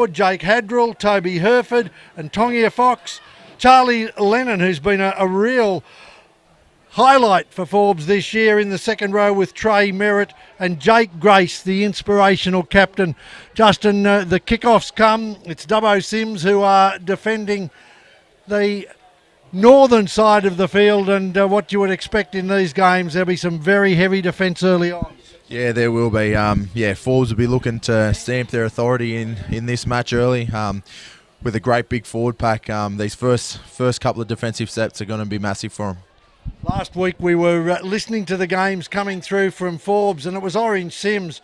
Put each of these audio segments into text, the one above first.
Jake Hadrill, Toby Herford and Tongia Fox. Charlie Lennon, who's been a real highlight for Forbes this year in the second row with Trey Merritt, and Jake Grace, the inspirational captain. Justin, the kickoffs come. It's Dubbo Sims who are defending the northern side of the field, and what you would expect in these games, there'll be some very heavy defence early on. Yeah, there will be. Forbes will be looking to stamp their authority in this match early. With a great big forward pack, these first couple of defensive sets are going to be massive for them. Last week we were listening to the games coming through from Forbes, and it was Orange Sims.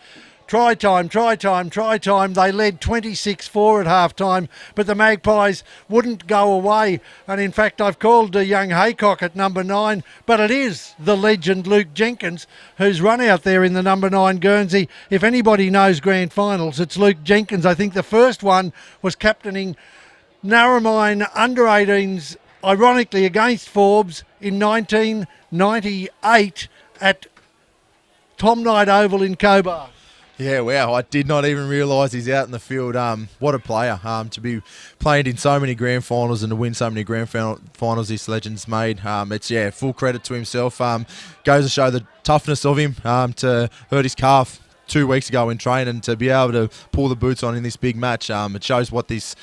Try time. They led 26-4 at half-time, but the Magpies wouldn't go away. And in fact, I've called young Haycock at number 9, but it is the legend Luke Jenkins who's run out there in the number 9 Guernsey. If anybody knows grand finals, it's Luke Jenkins. I think the first one was captaining Narromine under-18s, ironically against Forbes in 1998 at Tom Knight Oval in Cobar. Yeah, wow, I did not even realise he's out in the field. What a player, to be playing in so many grand finals and to win so many grand finals this legend's made. It's full credit to himself. Goes to show the toughness of him to hurt his calf 2 weeks ago in training, and to be able to pull the boots on in this big match. It shows what this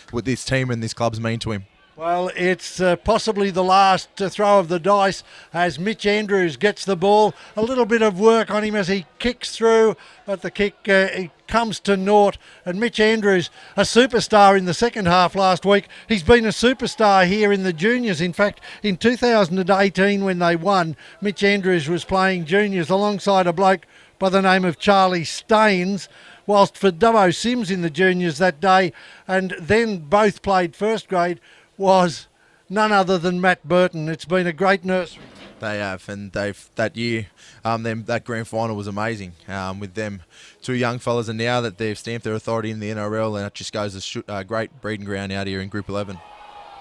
team and this club's mean to him. Well, it's possibly the last throw of the dice as Mitch Andrews gets the ball. A little bit of work on him as he kicks through, but the kick it comes to naught. And Mitch Andrews, a superstar in the second half last week. He's been a superstar here in the juniors. In fact, in 2018 when they won, Mitch Andrews was playing juniors alongside a bloke by the name of Charlie Staines, whilst for Dubbo Sims in the juniors that day, and then both played first grade, was none other than Matt Burton. It's been a great nursery. They have, and that year, that grand final was amazing with them two young fellas, and now that they've stamped their authority in the NRL, and it just goes a great breeding ground out here in Group 11.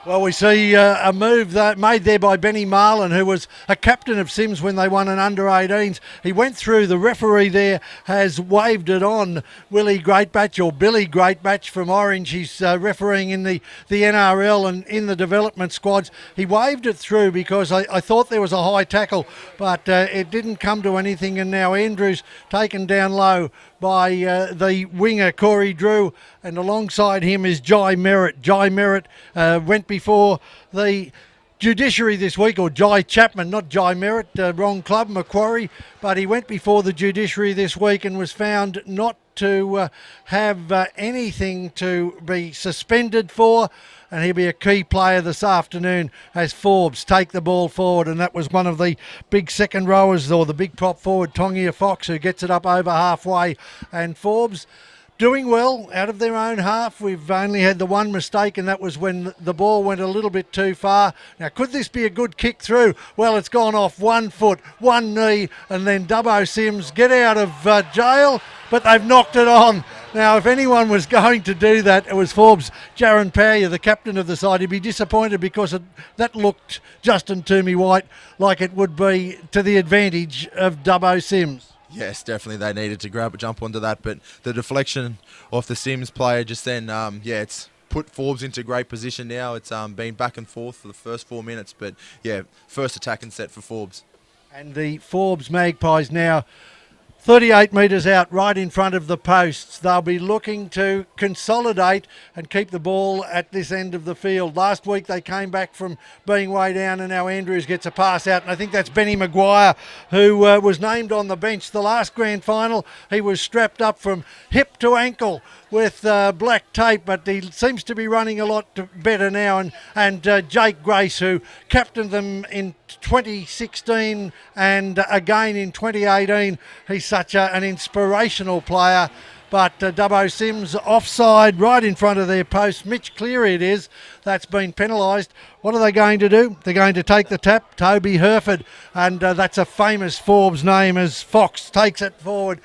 Well, we see a move made there by Benny Marlin, who was a captain of Sims when they won an under-18s. He went through. The referee there has waved it on. Willie Greatbatch, or Billy Greatbatch from Orange. He's refereeing in the NRL and in the development squads. He waved it through because I thought there was a high tackle, but it didn't come to anything. And now Andrews taken down low by the winger Corey Drew, and alongside him is Jai Merritt. Jai Merritt went before the judiciary this week, or Jai Chapman, not Jai Merritt, wrong club, Macquarie, but he went before the judiciary this week and was found not to have anything to be suspended for, and he'll be a key player this afternoon as Forbes take the ball forward. And that was one of the big second rowers, or the big prop forward, Tongia Fox, who gets it up over halfway. And Forbes doing well out of their own half. We've only had the one mistake, and that was when the ball went a little bit too far. Now, could this be a good kick through? Well, it's gone off 1 foot, one knee, and then Dubbo Sims get out of jail, but they've knocked it on. Now, if anyone was going to do that, it was Forbes' Jaron Powyer, the captain of the side. He'd be disappointed because that looked, Justin Toomey-White, like it would be to the advantage of Dubbo Sims. Yes, definitely they needed to jump onto that, but the deflection off the Sims player just then, it's put Forbes into great position now. It's been back and forth for the first 4 minutes, but first attack and set for Forbes. And the Forbes Magpies now 38 metres out, right in front of the posts. They'll be looking to consolidate and keep the ball at this end of the field. Last week they came back from being way down, and now Andrews gets a pass out, and I think that's Benny Maguire, who was named on the bench. The last grand final, he was strapped up from hip to ankle with black tape, but he seems to be running a lot better now. And Jake Grace, who captained them in 2016 and again in 2018, he's such an inspirational player. But Dubbo Sims offside right in front of their post. Mitch Cleary it is. That's been penalised. What are they going to do? They're going to take the tap. Toby Herford, and that's a famous Forbes name as Fox takes it forward.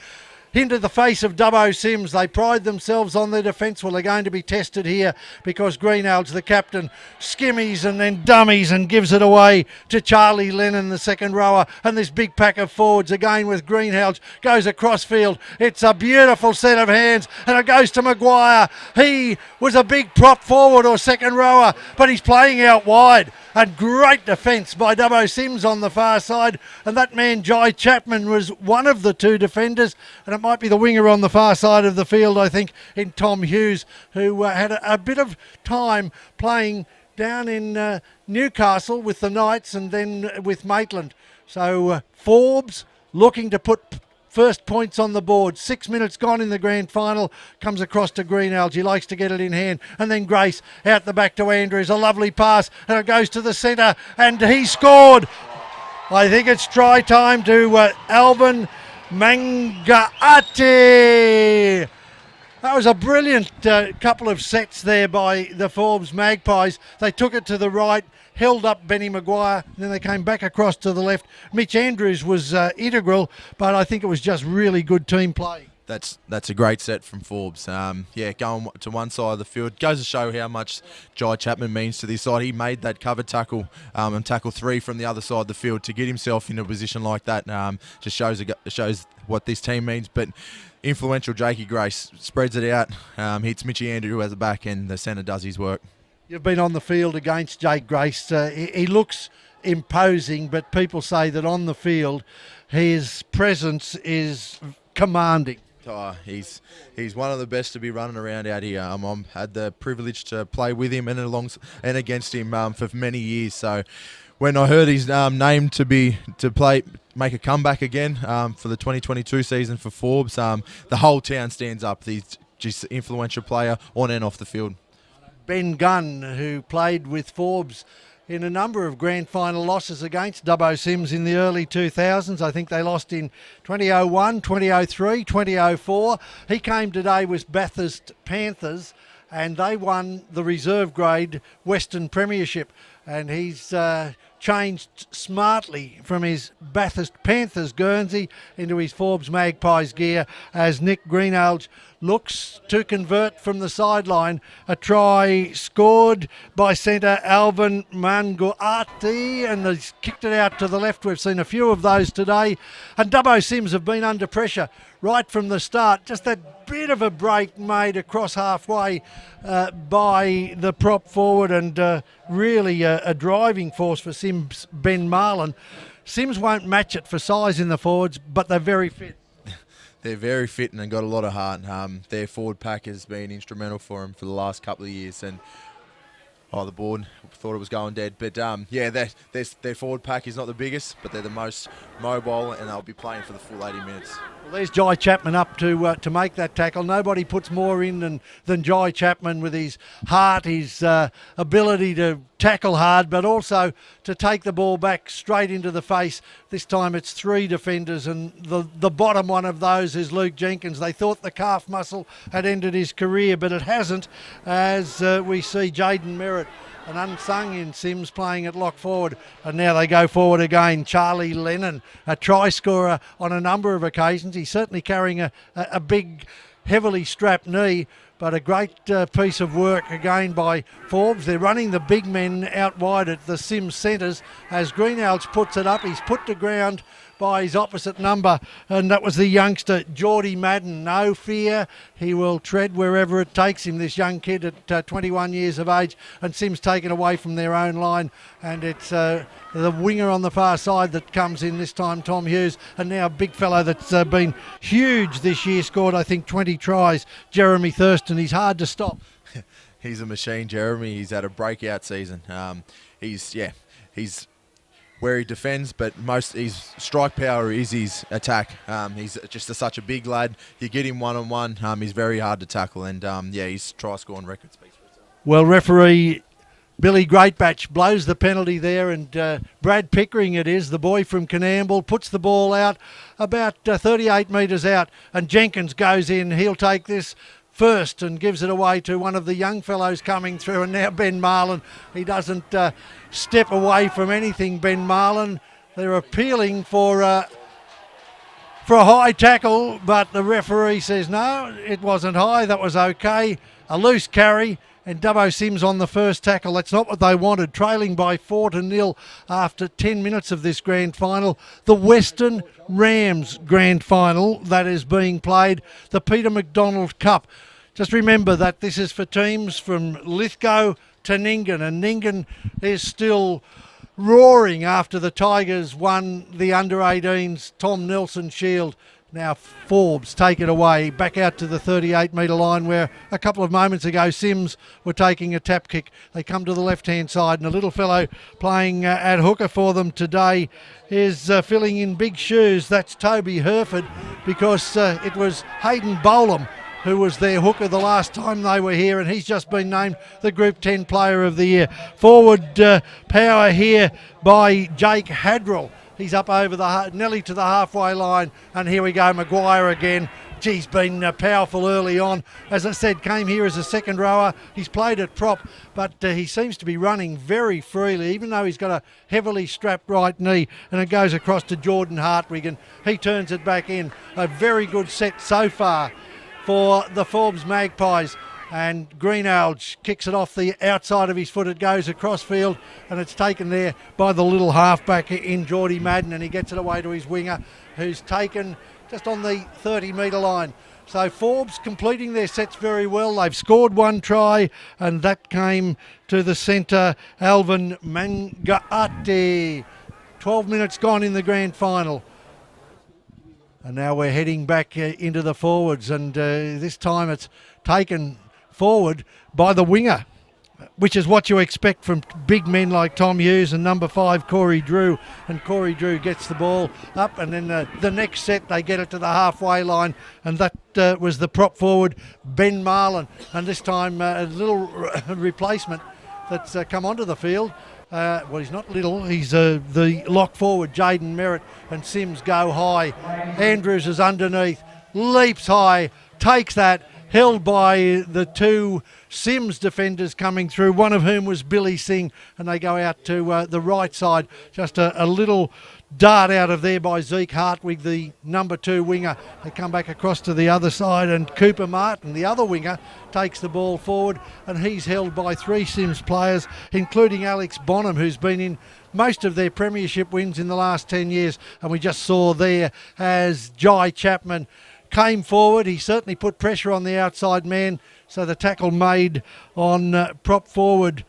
into the face of Dubbo Sims. They pride themselves on their defence. Well, they're going to be tested here because Greenhalgh's the captain. Skimmies and then dummies and gives it away to Charlie Lennon, the second rower. And this big pack of forwards again with Greenhalgh goes across field. It's a beautiful set of hands and it goes to Maguire. He was a big prop forward or second rower, but he's playing out wide. And great defence by Dubbo Sims on the far side. And that man, Jai Chapman, was one of the two defenders. And it might be the winger on the far side of the field, I think, in Tom Hughes, who had a bit of time playing down in Newcastle with the Knights and then with Maitland. So Forbes looking to put first points on the board. 6 minutes gone in the grand final. Comes across to Greenhalgh. He likes to get it in hand. And then Grace out the back to Andrews. A lovely pass. And it goes to the centre. And he scored. I think it's try time to Alvin Mangaate. That was a brilliant couple of sets there by the Forbes Magpies. They took it to the right, held up Benny Maguire, and then they came back across to the left. Mitch Andrews was integral, but I think it was just really good team play. That's a great set from Forbes. Going to one side of the field. Goes to show how much Jai Chapman means to this side. He made that cover tackle and tackle 3 from the other side of the field to get himself in a position like that. Just shows what this team means. But influential Jakey Grace spreads it out, hits Mitchy Andrew as a back, and the centre does his work. You've been on the field against Jake Grace. He looks imposing, but people say that on the field his presence is commanding. Oh, he's one of the best to be running around out here. I've had the privilege to play with him and against him for many years. So when I heard his name to make a comeback again for the 2022 season for Forbes, the whole town stands up. He's just an influential player on and off the field. Ben Gunn, who played with Forbes in a number of grand final losses against Dubbo Sims in the early 2000s. I think they lost in 2001, 2003, 2004. He came today with Bathurst Panthers and they won the reserve grade Western Premiership. And he's changed smartly from his Bathurst Panthers Guernsey into his Forbes Magpies gear as Nick Greenhalgh looks to convert from the sideline. A try scored by centre Alvin Mangaate, and he's kicked it out to the left. We've seen a few of those today. And Dubbo Sims have been under pressure right from the start. Just that bit of a break made across halfway by the prop forward, and really a driving force for Sims, Ben Marlin. Sims won't match it for size in the forwards, but they're very fit. They're very fit and got a lot of heart. Their forward pack has been instrumental for them for the last couple of years. And the board thought it was going dead. But their forward pack is not the biggest, but they're the most mobile, and they'll be playing for the full 80 minutes. Well, there's Jai Chapman up to make that tackle. Nobody puts more in than Jai Chapman with his heart, his ability to tackle hard, but also to take the ball back straight into the face. This time it's 3 defenders, and the bottom one of those is Luke Jenkins. They thought the calf muscle had ended his career, but it hasn't, as we see Jaden Merritt, an unsung in Sims, playing at lock forward. And now they go forward again. Charlie Lennon, a try scorer on a number of occasions. He's certainly carrying a big, heavily strapped knee, but a great piece of work again by Forbes. They're running the big men out wide at the Sims centres as Greenhalgh puts it up. He's put to ground by his opposite number, and that was the youngster Geordie Madden. No fear, he will tread wherever it takes him, this young kid at 21 years of age. And Sims taken away from their own line, and it's the winger on the far side that comes in this time, Tom Hughes. And now a big fellow that's been huge this year, scored I think 20 tries, Jeremy Thurston. He's hard to stop. He's a machine, Jeremy. He's had a breakout season. He's where he defends, but his strike power is his attack. He's just such a big lad. You get him one-on-one, he's very hard to tackle, and his try-scoring record speaks for itself. Well, referee Billy Greatbatch blows the penalty there, and Brad Pickering it is, the boy from Canamble, puts the ball out about 38 metres out, and Jenkins goes in. He'll take this first and gives it away to one of the young fellows coming through, and now Ben Marlin. He doesn't step away from anything, Ben Marlin. They're appealing for for a high tackle, but the referee says no, it wasn't high, that was okay. A loose carry, and Dubbo Sims on the first tackle. That's not what they wanted. Trailing by 4-0 after 10 minutes of this grand final. The Western Rams grand final that is being played, the Peter McDonald Cup. Just remember that this is for teams from Lithgow to Nyngan, and Nyngan is still roaring after the Tigers won the under-18s Tom Nelson Shield. Now Forbes take it away, back out to the 38-metre line where a couple of moments ago Sims were taking a tap kick. They come to the left-hand side, and a little fellow playing at hooker for them today is filling in big shoes. That's Toby Herford, because it was Hayden Bolam who was their hooker the last time they were here, and he's just been named the Group 10 Player of the Year. Forward power here by Jake Hadrill. He's up over nearly to the halfway line, and here we go, Maguire again. He's been powerful early on. As I said, came here as a second rower. He's played at prop, but he seems to be running very freely, even though he's got a heavily strapped right knee, and it goes across to Jordan Hartwig, and he turns it back in. A very good set so far for the Forbes Magpies. And Greenalge kicks it off the outside of his foot. It goes across field, and it's taken there by the little halfback in Geordie Madden, and he gets it away to his winger, who's taken just on the 30-metre line. So Forbes completing their sets very well. They've scored one try, and that came to the centre, Alvin Mangaate. 12 minutes gone in the grand final. And now we're heading back into the forwards, and this time it's taken forward by the winger, which is what you expect from big men like Tom Hughes and number 5 Corey Drew. And Corey Drew gets the ball up, and then the next set they get it to the halfway line, and that was the prop forward Ben Marlin. And this time a little replacement that's come onto the field. Well, he's not little, he's the lock forward, Jaden Merritt, and Sims go high. Andrews is underneath, leaps high, takes that, held by the two Sims defenders coming through, one of whom was Billy Singh, and they go out to the right side. Just a little dart out of there by Zeke Hartwig, the number 2 winger. They come back across to the other side, and Cooper Martin, the other winger, takes the ball forward, and he's held by 3 Sims players, including Alex Bonham, who's been in most of their premiership wins in the last 10 years. And we just saw there as Jai Chapman came forward. He certainly put pressure on the outside man, so the tackle made on prop forward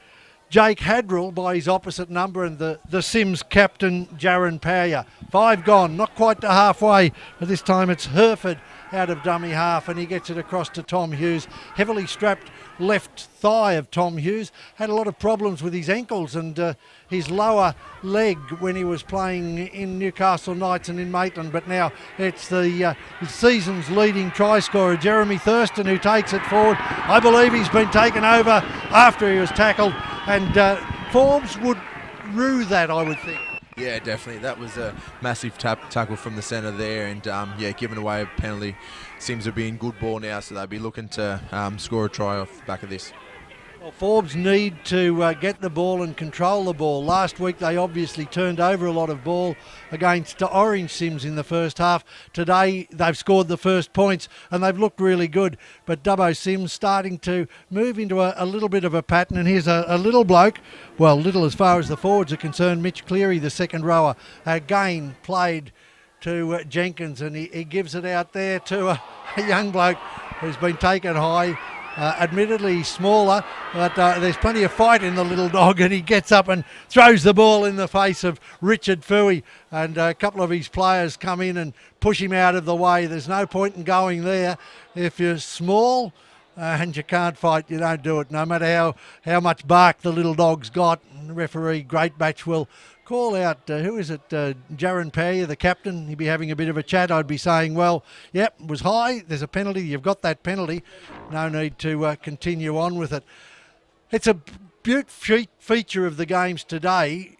Jake Hadrill by his opposite number, and the Sims captain Jaron Powyer. 5 gone, not quite to halfway, but this time it's Herford out of dummy half, and he gets it across to Tom Hughes. Heavily strapped left thigh of Tom Hughes. Had a lot of problems with his ankles and his lower leg when he was playing in Newcastle Knights and in Maitland, but now it's the season's leading try scorer, Jeremy Thurston, who takes it forward. I believe he's been taken over after he was tackled, and Forbes would rue that, I would think. Yeah, definitely. That was a massive tackle from the centre there, and giving away a penalty. Seems to be in good ball now, so they'll be looking to score a try off the back of this. Well, Forbes need to get the ball and control the ball. Last week they obviously turned over a lot of ball against Orange Sims in the first half. Today they've scored the first points and they've looked really good. But Dubbo Sims starting to move into a little bit of a pattern. And here's a little bloke, well, little as far as the forwards are concerned, Mitch Cleary, the second rower, again played to Jenkins, and he gives it out there to a young bloke who's been taken high. Admittedly smaller, but there's plenty of fight in the little dog, and he gets up and throws the ball in the face of Richard Fooey, and a couple of his players come in and push him out of the way. There's no point in going there. If you're small and you can't fight, you don't do it, no matter how much bark the little dog's got. And the referee, Great Batch, will call out, who is it, Jaron Powyer, the captain. He'd be having a bit of a chat. I'd be saying, well, yep, it was high, there's a penalty, you've got that penalty, no need to continue on with it. It's a beautiful feature of the games today.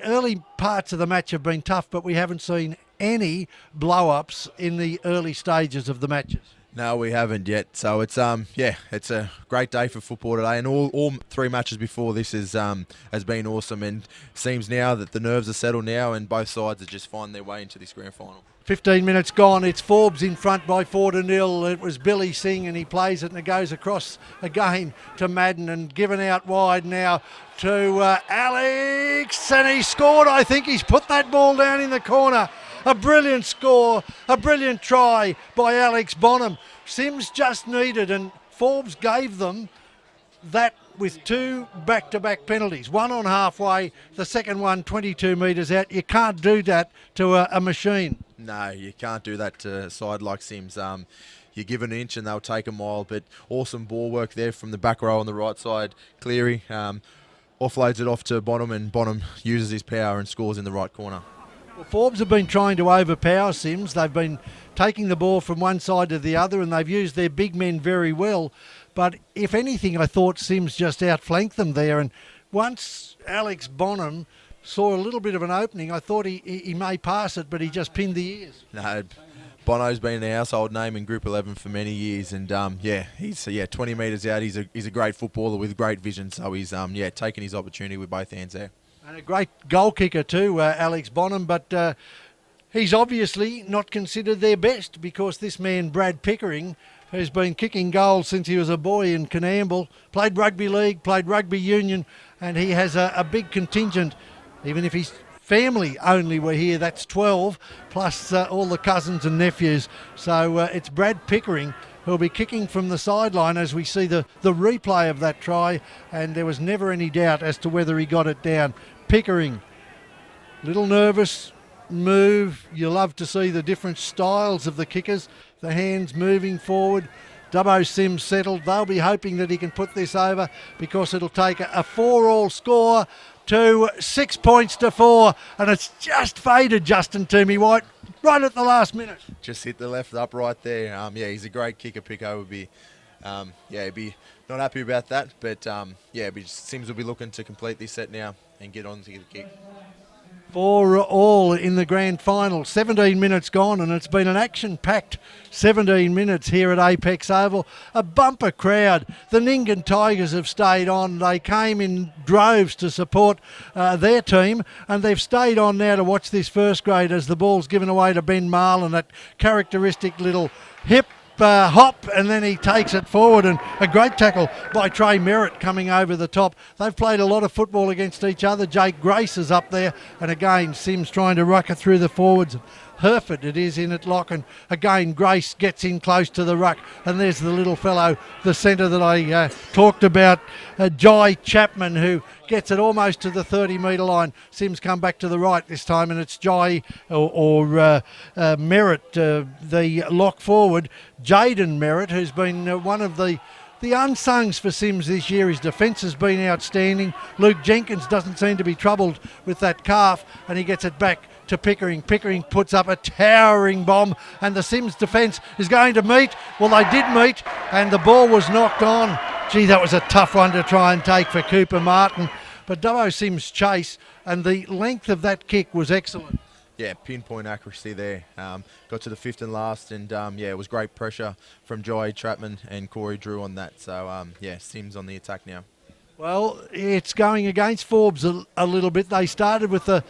Early parts of the match have been tough, but we haven't seen any blow-ups in the early stages of the matches. No, we haven't yet. So it's it's a great day for football today, and all three matches before this has been awesome. And seems now that the nerves are settled now, and both sides are just finding their way into this grand final. 15 minutes gone. It's Forbes in front by 4-0. It was Billy Singh, and he plays it, and it goes across again to Mann, and given out wide now to Alex, and he scored. I think he's put that ball down in the corner. A brilliant score, a brilliant try by Alex Bonham. Sims just needed, and Forbes gave them that with two back-to-back penalties. One on halfway, the second one 22 metres out. You can't do that to a machine. No, you can't do that to a side like Sims. You give an inch and they'll take a mile, but awesome ball work there from the back row on the right side. Cleary offloads it off to Bonham, and Bonham uses his power and scores in the right corner. Well, Forbes have been trying to overpower Sims. They've been taking the ball from one side to the other, and they've used their big men very well. But if anything, I thought Sims just outflanked them there. And once Alex Bonham saw a little bit of an opening, I thought he may pass it, but he just pinned the ears. No, Bono's been a household name in Group 11 for many years, and he's 20 metres out. He's a great footballer with great vision, so he's taking his opportunity with both hands there. And a great goal kicker too, Alex Bonham, but he's obviously not considered their best, because this man, Brad Pickering, who's been kicking goals since he was a boy in Canamble, played rugby league, played rugby union, and he has a big contingent. Even if his family only were here, that's 12, plus all the cousins and nephews. So it's Brad Pickering who'll be kicking from the sideline as we see the replay of that try, and there was never any doubt as to whether he got it down. Pickering, little nervous move. You love to see the different styles of the kickers, the hands moving forward. Dubbo Sims settled. They'll be hoping that he can put this over, because it'll take a 4-all score to 6 points to 4, and it's just faded Justin Toomey-White right at the last minute. Just hit the left upright there. He's a great kicker. Pico would be, he'd be not happy about that, but Sims will be looking to complete this set now and get on to the kick. 4-all in the grand final. 17 minutes gone, and it's been an action-packed 17 minutes here at Apex Oval. A bumper crowd. The Nyngan Tigers have stayed on. They came in droves to support their team, and they've stayed on now to watch this first grade as the ball's given away to Ben Marlin. That characteristic little hip hop, and then he takes it forward, and a great tackle by Trey Merritt coming over the top. They've played a lot of football against each other. Jake Grace is up there, and again Sims trying to ruck it through the forwards. Herford it is in at lock, and again Grace gets in close to the ruck, and there's the little fellow, the centre that I talked about, Jai Chapman, who gets it almost to the 30-metre line. Sims come back to the right this time, and it's Jai or Merritt, the lock forward, Jaden Merritt, who's been one of the unsungs for Sims this year. His defence has been outstanding. Luke Jenkins doesn't seem to be troubled with that calf, and he gets it back to Pickering. Pickering puts up a towering bomb, and the Sims defence is going to meet. Well, they did meet, and the ball was knocked on. Gee, that was a tough one to try and take for Cooper Martin. But Dubbo Sims chase, and the length of that kick was excellent. Yeah, pinpoint accuracy there. Got to the fifth and last, and it was great pressure from Jai Chapman and Corey Drew on that. So Sims on the attack now. Well, it's going against Forbes a little bit. They started with the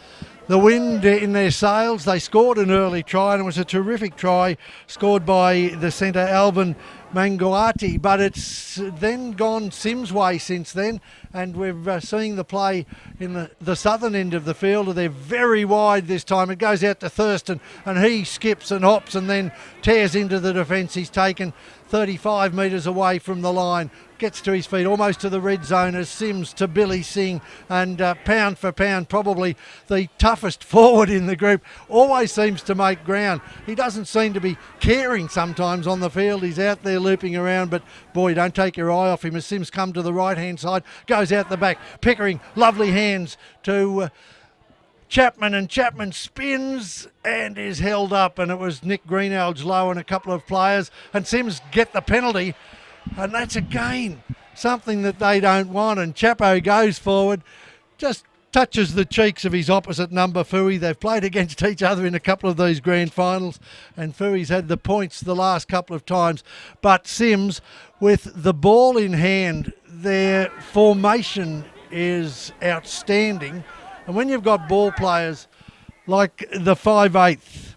wind in their sails. They scored an early try, and it was a terrific try scored by the centre Alvin Manguati, but it's then gone Sims' way since then, and we're seeing the play in the southern end of the field. They're very wide this time. It goes out to Thurston, and he skips and hops and then tears into the defence. He's taken 35 metres away from the line, gets to his feet almost to the red zone as Sims to Billy Singh, and pound for pound probably the toughest forward in the group, always seems to make ground. He doesn't seem to be caring sometimes on the field. He's out there looping around, but boy, don't take your eye off him as Sims come to the right hand side, goes out the back. Pickering, lovely hands to Chapman, and Chapman spins and is held up, and it was Nick Greenhalgh low and a couple of players, and Sims get the penalty, and that's again something that they don't want, and Chapo goes forward, just touches the cheeks of his opposite number, Fooey. They've played against each other in a couple of these grand finals, and Fooey's had the points the last couple of times. But Sims, with the ball in hand, their formation is outstanding. And when you've got ball players like the 5/8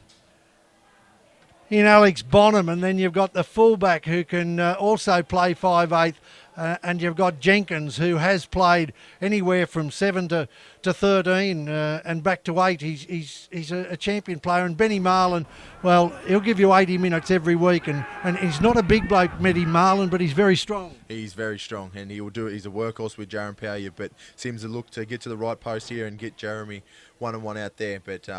in Alex Bonham, and then you've got the fullback who can also play 5/8, and you've got Jenkins, who has played anywhere from 7 to 13 and back to 8. He's a champion player. And Benny Marlin, well, he'll give you 80 minutes every week. And he's not a big bloke, Benny Marlin, but he's very strong. He's very strong, and he will do it. He's a workhorse with Jaron Powyer, but seems to look to get to the right post here and get Jeremy 1-on-1 out there. But,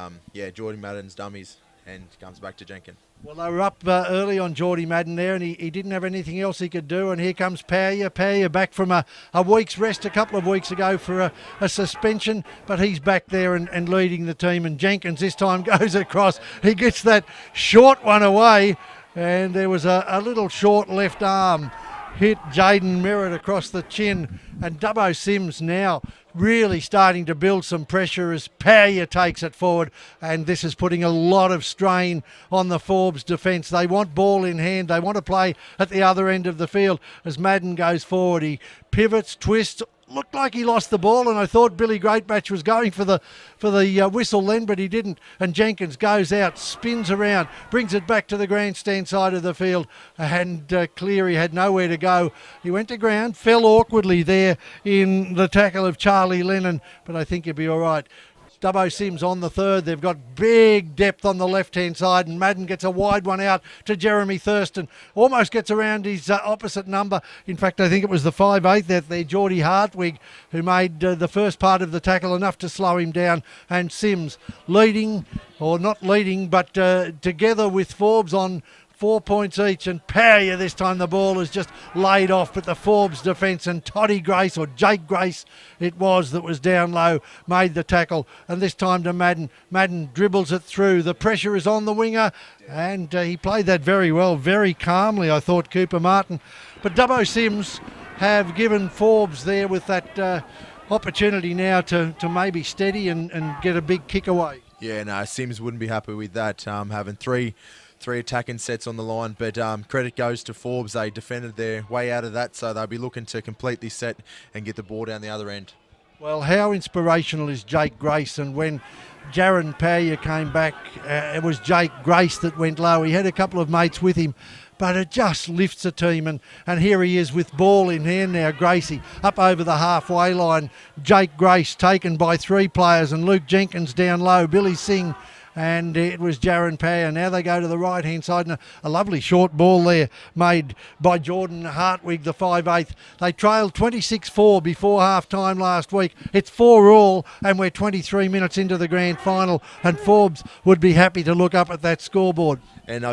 Geordie Madden's dummies and comes back to Jenkins. Well, they were up early on Geordie Madden there, and he didn't have anything else he could do. And here comes Powyer. Powyer back from a week's rest a couple of weeks ago for a suspension, but he's back there and leading the team. And Jenkins this time goes across. He gets that short one away, and there was a little short left arm hit Jaden Merritt across the chin. And Dubbo Sims now really starting to build some pressure as Powyer takes it forward, and this is putting a lot of strain on the Forbes defence. They want ball in hand. They want to play at the other end of the field. As Madden goes forward, he pivots, twists. Looked like he lost the ball, and I thought Billy Greatbatch was going for the whistle then, but he didn't. And Jenkins goes out, spins around, brings it back to the grandstand side of the field, and Cleary had nowhere to go. He went to ground, fell awkwardly there in the tackle of Charlie Lennon, but I think he'll be all right. Dubbo Sims on the third. They've got big depth on the left-hand side, and Madden gets a wide one out to Jeremy Thurston. Almost gets around his opposite number. In fact, I think it was the 5/8 there, Geordie Hartwig, who made the first part of the tackle enough to slow him down. And Sims leading, or not leading, but together with Forbes on 4 points each, and Powyer this time the ball is just laid off, but the Forbes defence and Toddy Grace, or Jake Grace it was, that was down low, made the tackle, and this time to Madden. Madden dribbles it through. The pressure is on the winger, and he played that very well, very calmly, I thought, Cooper Martin. But Dubbo Sims have given Forbes there with that opportunity now to maybe steady and get a big kick away. Yeah, no, Sims wouldn't be happy with that, having three attacking sets on the line, but credit goes to Forbes. They defended their way out of that, so they'll be looking to complete this set and get the ball down the other end. Well, how inspirational is Jake Grace? And when Jaron Powyer came back, it was Jake Grace that went low. He had a couple of mates with him, but it just lifts a team, and here he is with ball in hand now. Gracie up over the halfway line. Jake Grace taken by 3 players, and Luke Jenkins down low. Billy Singh, and it was Jaron Powyer. Now they go to the right-hand side, and a lovely short ball there made by Jordan Hartwig, the 5/8. They trailed 26-4 before half-time last week. It's 4 all, and we're 23 minutes into the grand final, and Forbes would be happy to look up at that scoreboard. And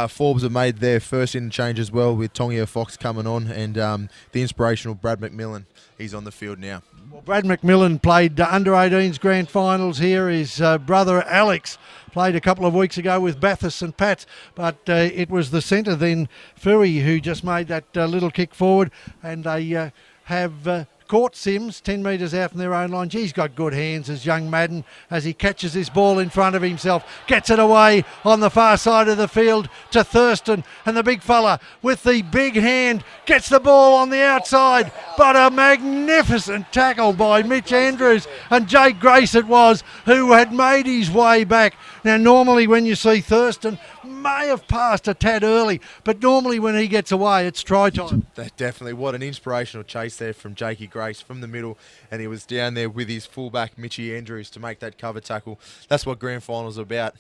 Forbes have made their first interchange as well, with Tongia Fox coming on, and the inspirational Brad McMillan. He's on the field now. Well, Brad McMillan played under-18s grand finals here. His brother Alex played a couple of weeks ago with Bathurst and Pats, but it was the centre then, Fooey, who just made that little kick forward, and they have caught Sims 10 metres out from their own line. He's got good hands, as young Madden, as he catches this ball in front of himself, gets it away on the far side of the field to Thurston, and the big fella with the big hand gets the ball on the outside, but a magnificent tackle by Mitch Andrews, and Jake Grace it was, who had made his way back. Now normally when you see Thurston, may have passed a tad early, but normally when he gets away, it's try time. That definitely, what an inspirational chase there from Jakey Grace from the middle, and he was down there with his fullback Mitchy Andrews to make that cover tackle. That's what grand finals are about.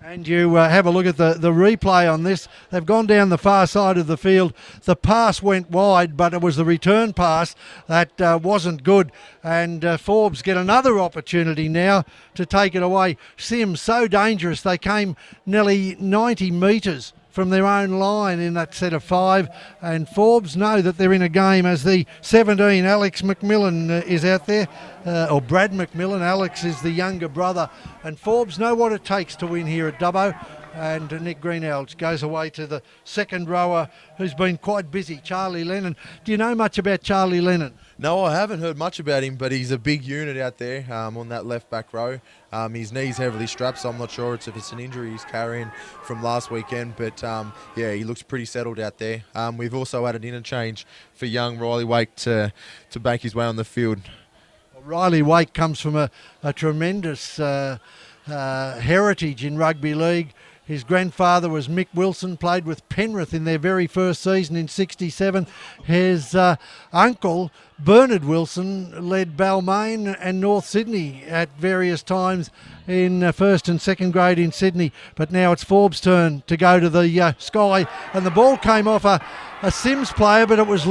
And you have a look at the replay on this. They've gone down the far side of the field. The pass went wide, but it was the return pass that wasn't good. And Forbes get another opportunity now to take it away. Sims, so dangerous. They came nearly 90 metres from their own line in that set of 5, and Forbes know that they're in a game as the 17, Alex McMillan, is out there, or Brad McMillan. Alex is the younger brother, and Forbes know what it takes to win here at Dubbo. And Nick Greenhalgh goes away to the second rower who's been quite busy, Charlie Lennon. Do you know much about Charlie Lennon? No, I haven't heard much about him, but he's a big unit out there on that left back row. His knee's heavily strapped, so I'm not sure if it's an injury he's carrying from last weekend. But yeah, he looks pretty settled out there. We've also had an interchange for young Riley Wake to make his way on the field. Riley Wake comes from a tremendous heritage in rugby league. His grandfather was Mick Wilson, played with Penrith in their very first season in '67. His uncle, Bernard Wilson, led Balmain and North Sydney at various times in first and second grade in Sydney. But now it's Forbes' turn to go to the sky. And the ball came off a Sims player, but it was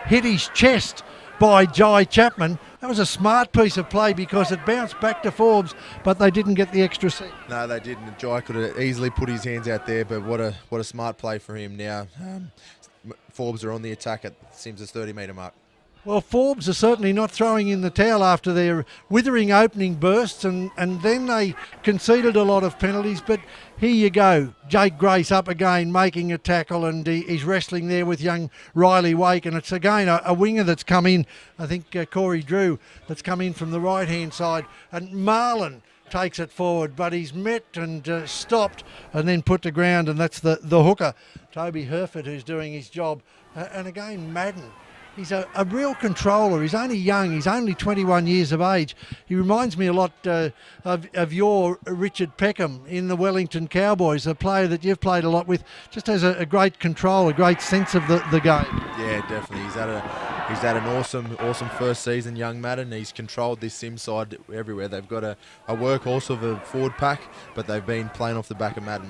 hit his chest by Jai Chapman. That was a smart piece of play because it bounced back to Forbes, but they didn't get the extra set. No, they didn't. Jai could have easily put his hands out there, but what a smart play for him now. Forbes are on the attack at Sims' 30-metre mark. Well, Forbes are certainly not throwing in the towel after their withering opening bursts, and then they conceded a lot of penalties. But here you go, Jake Grace up again, making a tackle, and he's wrestling there with young Riley Wake. And it's again a winger that's come in, I think Corey Drew, that's come in from the right-hand side. And Marlon takes it forward, but he's met and stopped and then put to ground, and that's the hooker, Toby Herford, who's doing his job. And again, Madden. He's a real controller. He's only young. He's only 21 years of age. He reminds me a lot of your Richard Peckham in the Wellington Cowboys, a player that you've played a lot with. Just has a great control, a great sense of the game. Yeah, definitely. He's had an awesome first season, young Madden. He's controlled this Sim side everywhere. They've got a workhorse of a forward pack, but they've been playing off the back of Madden.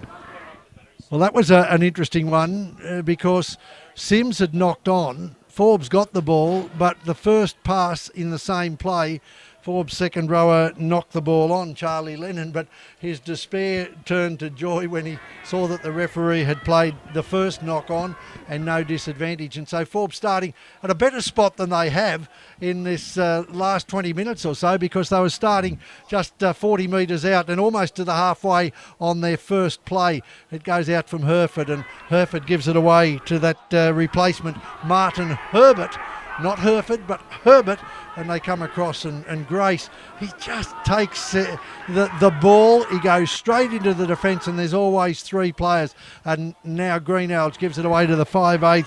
Well, that was an interesting one because Sims had knocked on. Forbes got the ball, but the first pass in the same play, Forbes' second rower knocked the ball on Charlie Lennon, but his despair turned to joy when he saw that the referee had played the first knock on and no disadvantage. And so Forbes starting at a better spot than they have in this last 20 minutes or so, because they were starting just 40 metres out and almost to the halfway on their first play. It goes out from Herford, and Herford gives it away to that replacement, Martin Herbert. Not Herford, but Herbert, and they come across, and Grace, he just takes the ball, he goes straight into the defence, and there's always three players. And now Greenhalgh gives it away to the 5'8",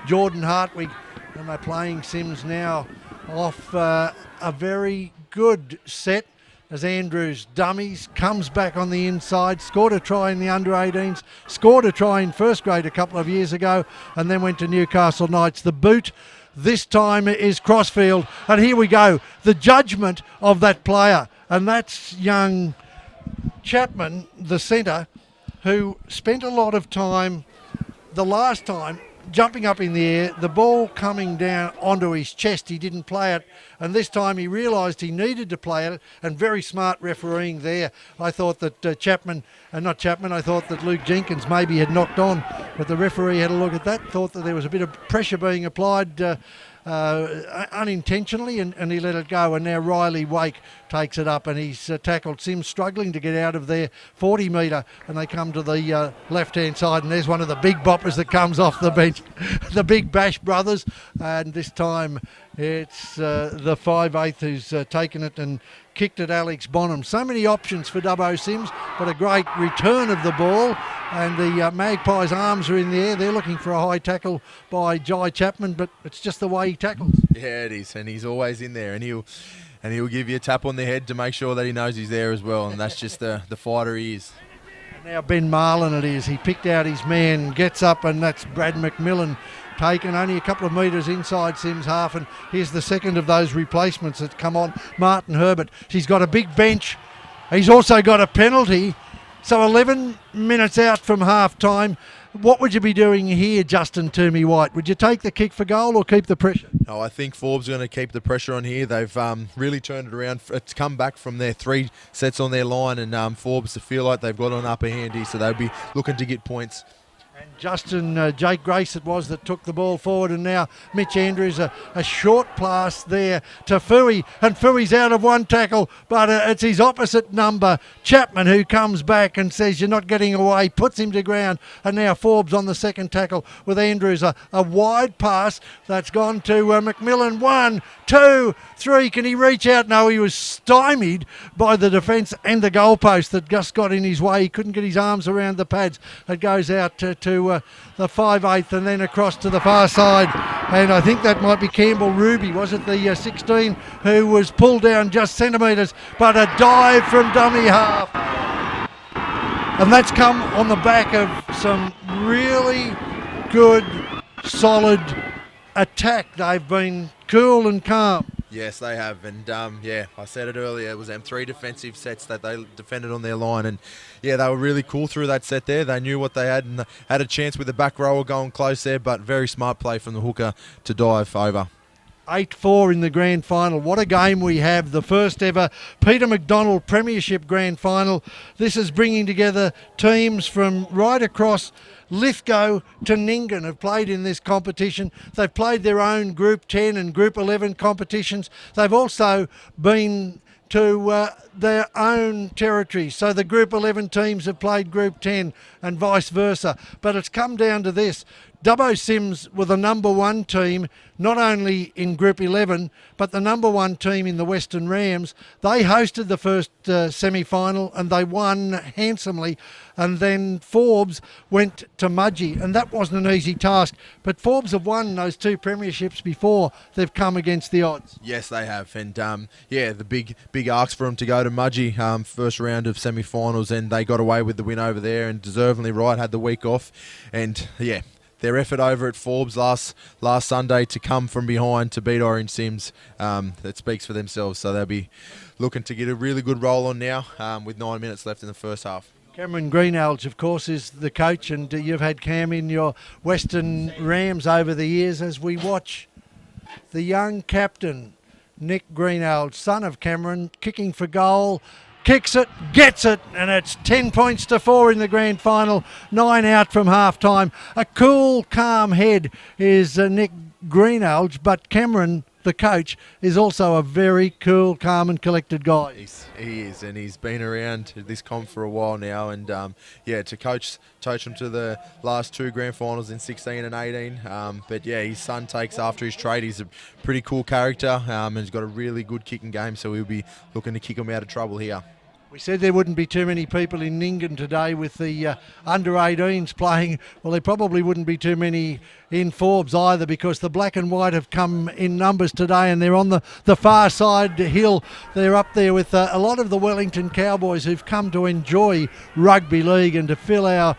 Jordan Hartwig, and they're playing Sims now off a very good set as Andrews dummies, comes back on the inside, scored a try in the under-18s, scored a try in first grade a couple of years ago, and then went to Newcastle Knights. The boot this time is Crossfield, and here we go, the judgment of that player, and that's young Chapman, the centre, who spent a lot of time the last time jumping up in the air, the ball coming down onto his chest. He didn't play it, and this time he realised he needed to play it, and very smart refereeing there. I thought that I thought that Luke Jenkins maybe had knocked on, but the referee had a look at that, thought that there was a bit of pressure being applied unintentionally, and he let it go. And now Riley Wake takes it up, and he's tackled Sims, struggling to get out of their 40 metre, and they come to the left hand side, and there's one of the big boppers that comes off the bench, the big Bash brothers, and this time it's the 5'8" who's taken it and kicked at Alex Bonham. So many options for Dubbo Sims, but a great return of the ball, and the Magpies' arms are in the air. They're looking for a high tackle by Jai Chapman, but it's just the way he tackles. Yeah, it is, and he's always in there, and he'll give you a tap on the head to make sure that he knows he's there as well, and that's just the fighter he is. Now Ben Marlin it is. He picked out his man, gets up, and that's Brad McMillan taken only a couple of metres inside Sims half, and here's the second of those replacements that come on, Martin Herbert. He's got a big bench. He's also got a penalty. So 11 minutes out from half time. What would you be doing here, Justin Toomey-White? Would you take the kick for goal or keep the pressure? Oh, I think Forbes are going to keep the pressure on here. They've really turned it around. It's come back from their 3 sets on their line, and Forbes feel like they've got an upper hand here, so they'll be looking to get points. Justin, Jake Grace it was that took the ball forward, and now Mitch Andrews, a short pass there to Fui, and Fui's out of one tackle, but it's his opposite number, Chapman, who comes back and says you're not getting away, puts him to ground, and now Forbes on the second tackle with Andrews, a wide pass that's gone to McMillan. 1, 2, 3, can he reach out? No, he was stymied by the defence and the goalpost that just got in his way. He couldn't get his arms around the pads. It goes out to the 5/8 and then across to the far side, and I think that might be Campbell Ruby, was it, the 16, who was pulled down just centimetres, but a dive from dummy half, and that's come on the back of some really good solid attack. They've been cool and calm. Yes, they have, and I said it earlier, it was them 3 defensive sets that they defended on their line, and yeah, they were really cool through that set there. They knew what they had and had a chance with the back rower going close there, but very smart play from the hooker to dive over. 8-4 in the grand final. What a game we have. The first ever Peter McDonald Premiership grand final. This is bringing together teams from right across Lithgow to Nyngan have played in this competition. They've played their own Group 10 and Group 11 competitions. They've also been to their own territory. So the Group 11 teams have played Group 10 and vice versa. But it's come down to this. Dubbo Sims were the number 1 team, not only in Group 11, but the number 1 team in the Western Rams. They hosted the first semi-final and they won handsomely. And then Forbes went to Mudgee, and that wasn't an easy task. But Forbes have won those 2 premierships before they've come against the odds. Yes, they have. And the big arcs for them to go to Mudgee, first round of semi-finals, and they got away with the win over there, and deservedly right, had the week off. And yeah, their effort over at Forbes last Sunday to come from behind to beat Orange Sims, that speaks for themselves. So they'll be looking to get a really good roll on now with 9 minutes left in the first half. Cameron Greenhalgh, of course, is the coach, and you've had Cam in your Western Rams over the years as we watch the young captain, Nick Greenhalgh, son of Cameron, kicking for goal. Kicks it, gets it, and it's 10 points to 4 in the grand final. 9 out from half time. A cool, calm head is Nick Greenhalgh, but Cameron, the coach, is also a very cool, calm and collected guy. He is, and he's been around this comp for a while now, and to coach him to the last 2 grand finals in 16 and 18. But yeah, his son takes after his trade. He's a pretty cool character, and he's got a really good kicking game, so we'll be looking to kick him out of trouble here. We said there wouldn't be too many people in Nyngan today with the under-18s playing. Well, there probably wouldn't be too many in Forbes either, because the black and white have come in numbers today, and they're on the far side hill. They're up there with a lot of the Wellington Cowboys who've come to enjoy rugby league and to fill our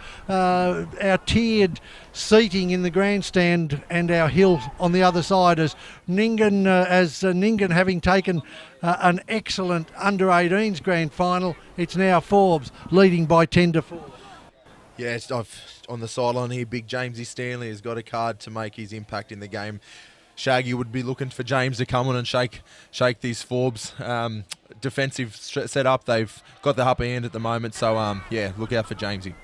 tiered seating in the grandstand and our hill on the other side, as Nyngan having taken an excellent under-18s grand final. It's now Forbes leading by 10-4. Yeah, on the sideline here, big Jamesy Stanley has got a card to make his impact in the game. Shaggy would be looking for James to come on and shake these Forbes defensive setup. They've got the upper hand at the moment, so look out for Jamesy.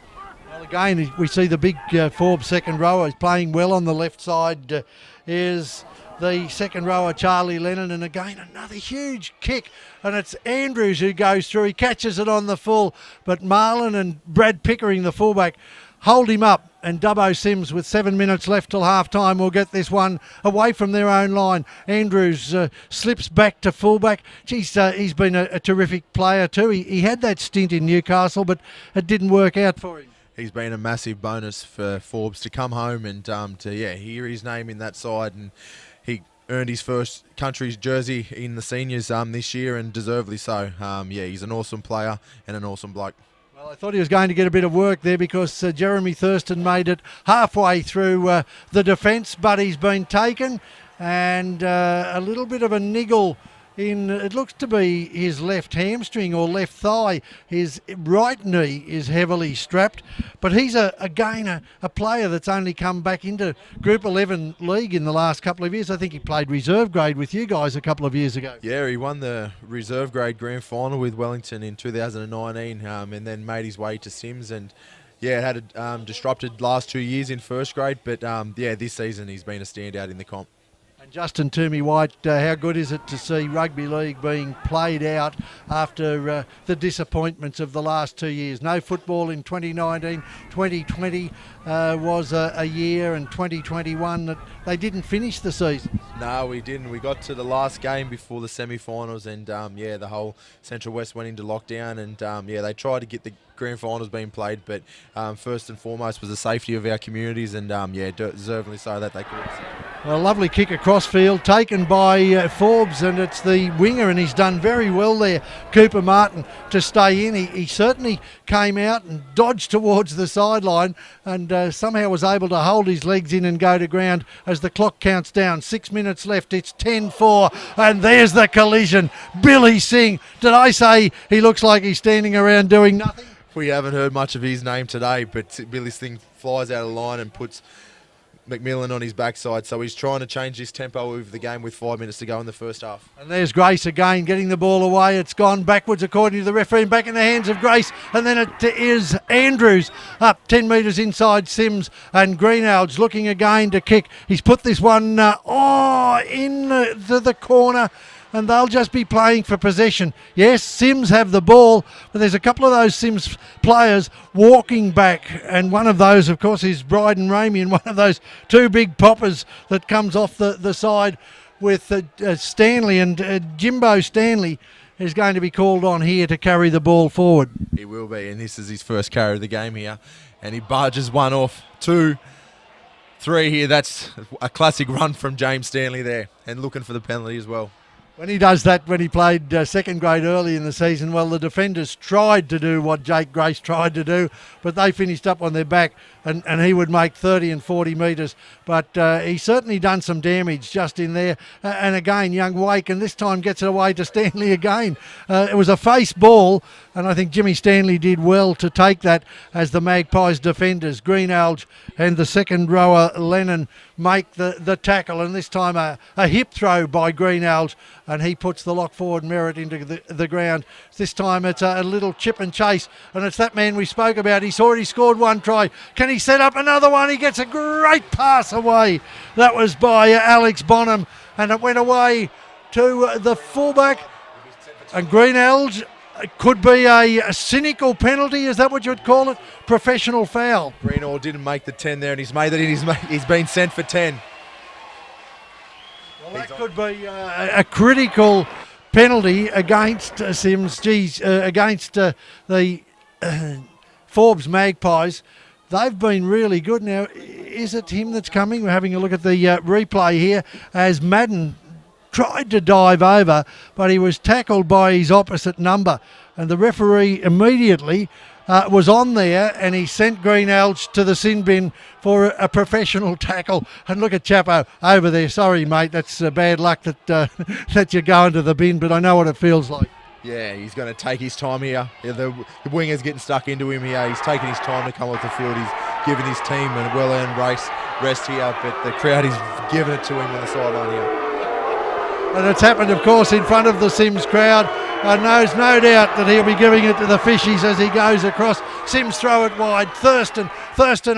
Well, again, we see the big Forbes second rower is playing well on the left side. Is the second rower, Charlie Lennon, and again another huge kick, and it's Andrews who goes through. He catches it on the full, but Marlon and Brad Pickering, the fullback, hold him up, and Dubbo Sims, with 7 minutes left till half time, will get this one away from their own line. Andrews slips back to fullback. He's been a terrific player too. He had that stint in Newcastle, but it didn't work out for him. He's been a massive bonus for Forbes to come home and to hear his name in that side, and he earned his first country's jersey in the seniors this year, and deservedly so. He's an awesome player and an awesome bloke. Well, I thought he was going to get a bit of work there, because Jeremy Thurston made it halfway through the defence, but he's been taken, and a little bit of a niggle in, it looks to be his left hamstring or left thigh. His right knee is heavily strapped, but he's a player that's only come back into Group 11 league in the last couple of years. I think he played reserve grade with you guys a couple of years ago. Yeah, he won the reserve grade grand final with Wellington in 2019, and then made his way to Sims, and yeah, had a disrupted last 2 years in first grade, but yeah, this season he's been a standout in the comp. And Justin Toomey-White, how good is it to see rugby league being played out after the disappointments of the last 2 years? No football in 2019, 2020 was a year, and 2021 that they didn't finish the season. No, we didn't. We got to the last game before the semi-finals, and yeah, the whole Central West went into lockdown, and yeah, they tried to get the grand finals being played, but first and foremost was the safety of our communities, and yeah, deservedly so that they could. A lovely kick across field taken by Forbes, and it's the winger, and he's done very well there, Cooper Martin, to stay in. He certainly came out and dodged towards the sideline, and somehow was able to hold his legs in and go to ground as the clock counts down. 6 minutes left, it's 10-4, and there's the collision. Billy Singh, did I say he looks like he's standing around doing nothing? We haven't heard much of his name today, but Billy Singh flies out of line and puts McMillan on his backside, so he's trying to change this tempo of the game with 5 minutes to go in the first half. And there's Grace again, getting the ball away. It's gone backwards according to the referee, and back in the hands of Grace, and then it is Andrews up 10 metres inside Sims, and Greenhalgh's looking again to kick. He's put this one into the corner, and they'll just be playing for possession. Yes, Sims have the ball, but there's a couple of those Sims players walking back, and one of those, of course, is Bryden Ramey, and one of those two big poppers that comes off the side with Stanley, and Jimbo Stanley is going to be called on here to carry the ball forward. He will be, and this is his first carry of the game here, and he barges one off, 2, 3 here. That's a classic run from James Stanley there, and looking for the penalty as well. When he does that, when he played second grade early in the season, well, the defenders tried to do what Jake Grace tried to do, but they finished up on their back, and he would make 30 and 40 metres. But he's certainly done some damage just in there. And again, young Wake, and this time gets it away to Stanley again. It was a face ball, and I think Jimmy Stanley did well to take that as the Magpies defenders, Greenhalgh and the second rower, Lennon, make the tackle. And this time a hip throw by Greenhalgh, and he puts the lock forward Merritt into the ground. This time it's a little chip and chase, and it's that man we spoke about. He's already scored one try. Can he set up another one? He gets a great pass away. That was by Alex Bonham, and it went away to the fullback. And Greenhalgh, could be a cynical penalty, is that what you would call it? Professional foul. Greenhalgh didn't make the 10 there, and he's made it. He's been sent for 10. Well, that could be a critical penalty against Sims. Against the Forbes Magpies. They've been really good. Now, is it him that's coming? We're having a look at the replay here as Mann tried to dive over, but he was tackled by his opposite number, and the referee immediately was on there, and he sent Greenhalgh to the sin bin for a professional tackle. And look at Chapo over there. Sorry, mate, that's bad luck that that you're going to the bin, but I know what it feels like. Yeah, he's going to take his time here. Yeah, the winger's getting stuck into him here. He's taking his time to come off the field. He's given his team a well-earned rest here, but the crowd is giving it to him on the sideline here. And it's happened, of course, in front of the Sims crowd. And there's no doubt that he'll be giving it to the Fishies as he goes across. Sims throw it wide. Thurston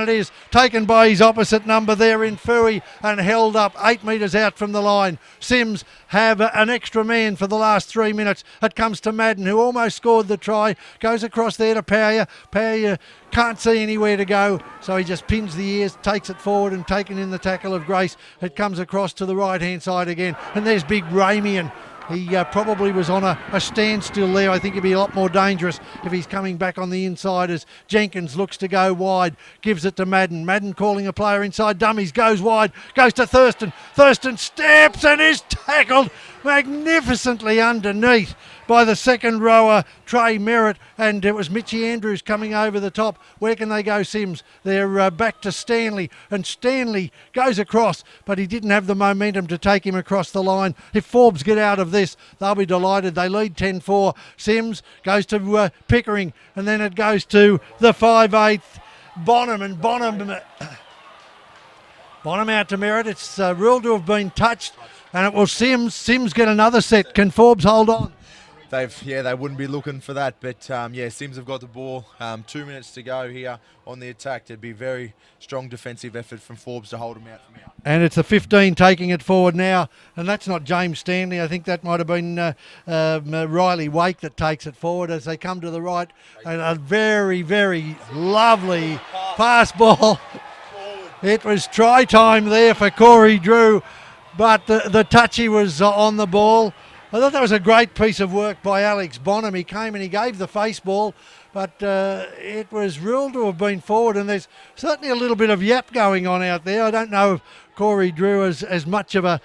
it is, taken by his opposite number there in Fui and held up 8 metres out from the line. Sims have an extra man for the last 3 minutes. It comes to Madden, who almost scored the try. Goes across there to Power. Power can't see anywhere to go, so he just pins the ears, takes it forward, and taken in the tackle of Grace. It comes across to the right-hand side again. And there's big Ramian. He probably was on a standstill there. I think he'd be a lot more dangerous if he's coming back on the inside as Jenkins looks to go wide, gives it to Madden. Madden calling a player inside dummies, goes wide, goes to Thurston. Thurston steps and is tackled magnificently underneath by the second rower, Trey Merritt, and it was Mitchie Andrews coming over the top. Where can they go, Sims? They're back to Stanley, and Stanley goes across, but he didn't have the momentum to take him across the line. If Forbes get out of this, they'll be delighted. They lead 10-4. Sims goes to Pickering, and then it goes to the 5/8 Bonham, and Bonham out to Merritt. It's ruled to have been touched, and it will Sims get another set. Can Forbes hold on? they wouldn't be looking for that. But Sims have got the ball. 2 minutes to go here on the attack. There'd be very strong defensive effort from Forbes to hold them out from here. And it's a 15 taking it forward now, and that's not James Stanley. I think that might have been Riley Wake that takes it forward as they come to the right. And a very, very lovely pass ball. It was try time there for Corey Drew, but the touchy was on the ball. I thought that was a great piece of work by Alex Bonham. He came and he gave the face ball, but it was ruled to have been forward, and there's certainly a little bit of yap going on out there. I don't know if Corey Drew is as much of a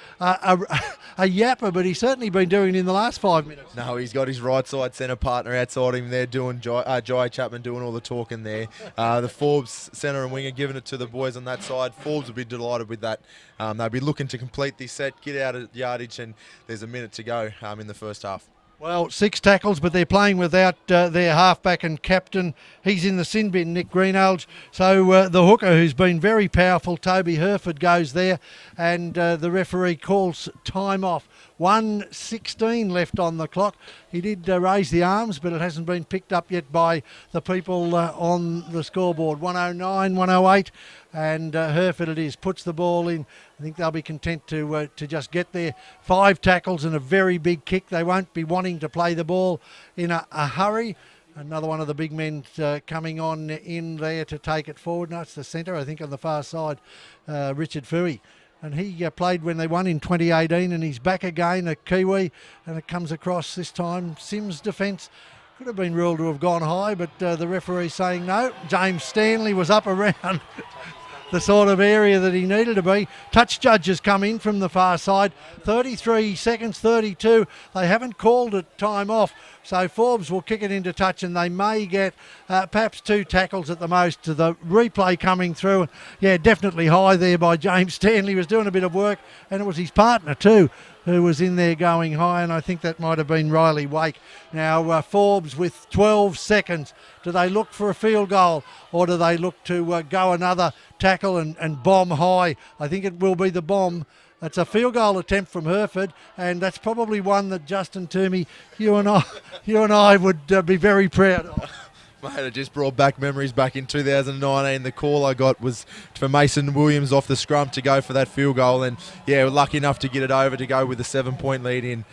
yapper, but he's certainly been doing it in the last 5 minutes. No, he's got his right side centre partner outside him there doing Jai Chapman doing all the talking there. The Forbes centre and winger giving it to the boys on that side. Forbes will be delighted with that. They'll be looking to complete this set, get out of yardage, and there's a minute to go in the first half. Well, 6 tackles, but they're playing without their halfback and captain. He's in the sin bin, Nick Greenhalgh. So the hooker, who's been very powerful, Toby Herford, goes there, and the referee calls time off. 1:16 left on the clock. He did raise the arms, but it hasn't been picked up yet by the people on the scoreboard. 109, 108, and Herford it is. Puts the ball in. I think they'll be content to just get there. 5 tackles and a very big kick. They won't be wanting to play the ball in a hurry. Another one of the big men coming on in there to take it forward. No, it's the centre, I think, on the far side, Richard Fooey. And he played when they won in 2018, and he's back again, a Kiwi, and it comes across this time. Sims' defence could have been ruled to have gone high, but the referee saying no. James Stanley was up around the sort of area that he needed to be. Touch judges come in from the far side. 33 seconds, 32. They haven't called it time off. So Forbes will kick it into touch, and they may get perhaps 2 tackles at the most. To the replay coming through. Yeah, definitely high there by James Stanley. He was doing a bit of work, and it was his partner too who was in there going high, and I think that might have been Riley Wake. Now Forbes with 12 seconds. Do they look for a field goal, or do they look to go another tackle and bomb high? I think it will be the bomb. That's a field goal attempt from Herford, and that's probably one that Justin Toomey, you and I would be very proud of. Mate, it just brought back memories back in 2019. The call I got was for Mason Williams off the scrum to go for that field goal, and we're lucky enough to get it over to go with a 7-point lead in.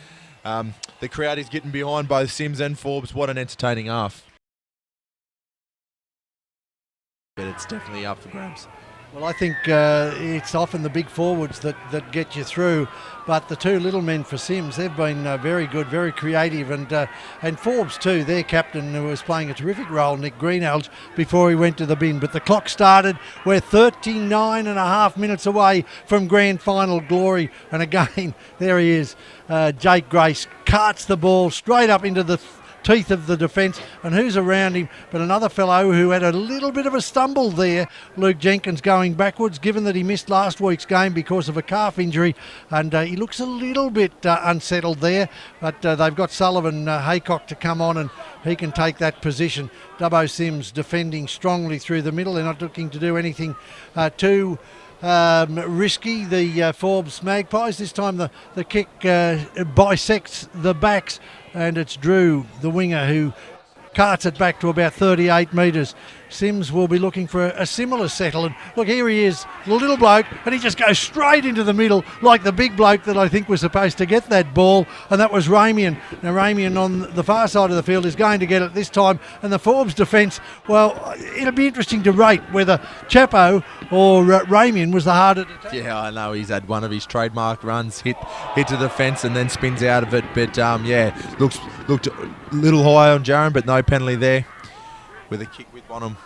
The crowd is getting behind both Sims and Forbes. What an entertaining half. But it's definitely up for grabs. Well, I think it's often the big forwards that get you through, but the 2 little men for Sims, they've been very good, very creative, and Forbes too, their captain, who was playing a terrific role, Nick Greenhalgh, before he went to the bin. But the clock started. We're 39 and a half minutes away from grand final glory, and again, there he is. Jake Grace carts the ball straight up into the teeth of the defence, and who's around him but another fellow who had a little bit of a stumble there, Luke Jenkins, going backwards, given that he missed last week's game because of a calf injury, and he looks a little bit unsettled there, but they've got Sullivan Haycock to come on, and he can take that position. Dubbo Sims defending strongly through the middle. They're not looking to do anything too risky, the Forbes Magpies. This time the kick bisects the backs, and it's Drew, the winger, who carts it back to about 38 metres. Sims will be looking for a similar settle, and look, here he is, the little bloke, and he just goes straight into the middle like the big bloke that I think was supposed to get that ball, and that was Ramian. Now Ramian on the far side of the field is going to get it this time, and the Forbes defence, well, it'll be interesting to rate whether Chapo or Ramian was the harder to take. Yeah, I know he's had one of his trademark runs, hit to the fence and then spins out of it, but looked a little high on Jaron, but no penalty there with a kick with Bonham.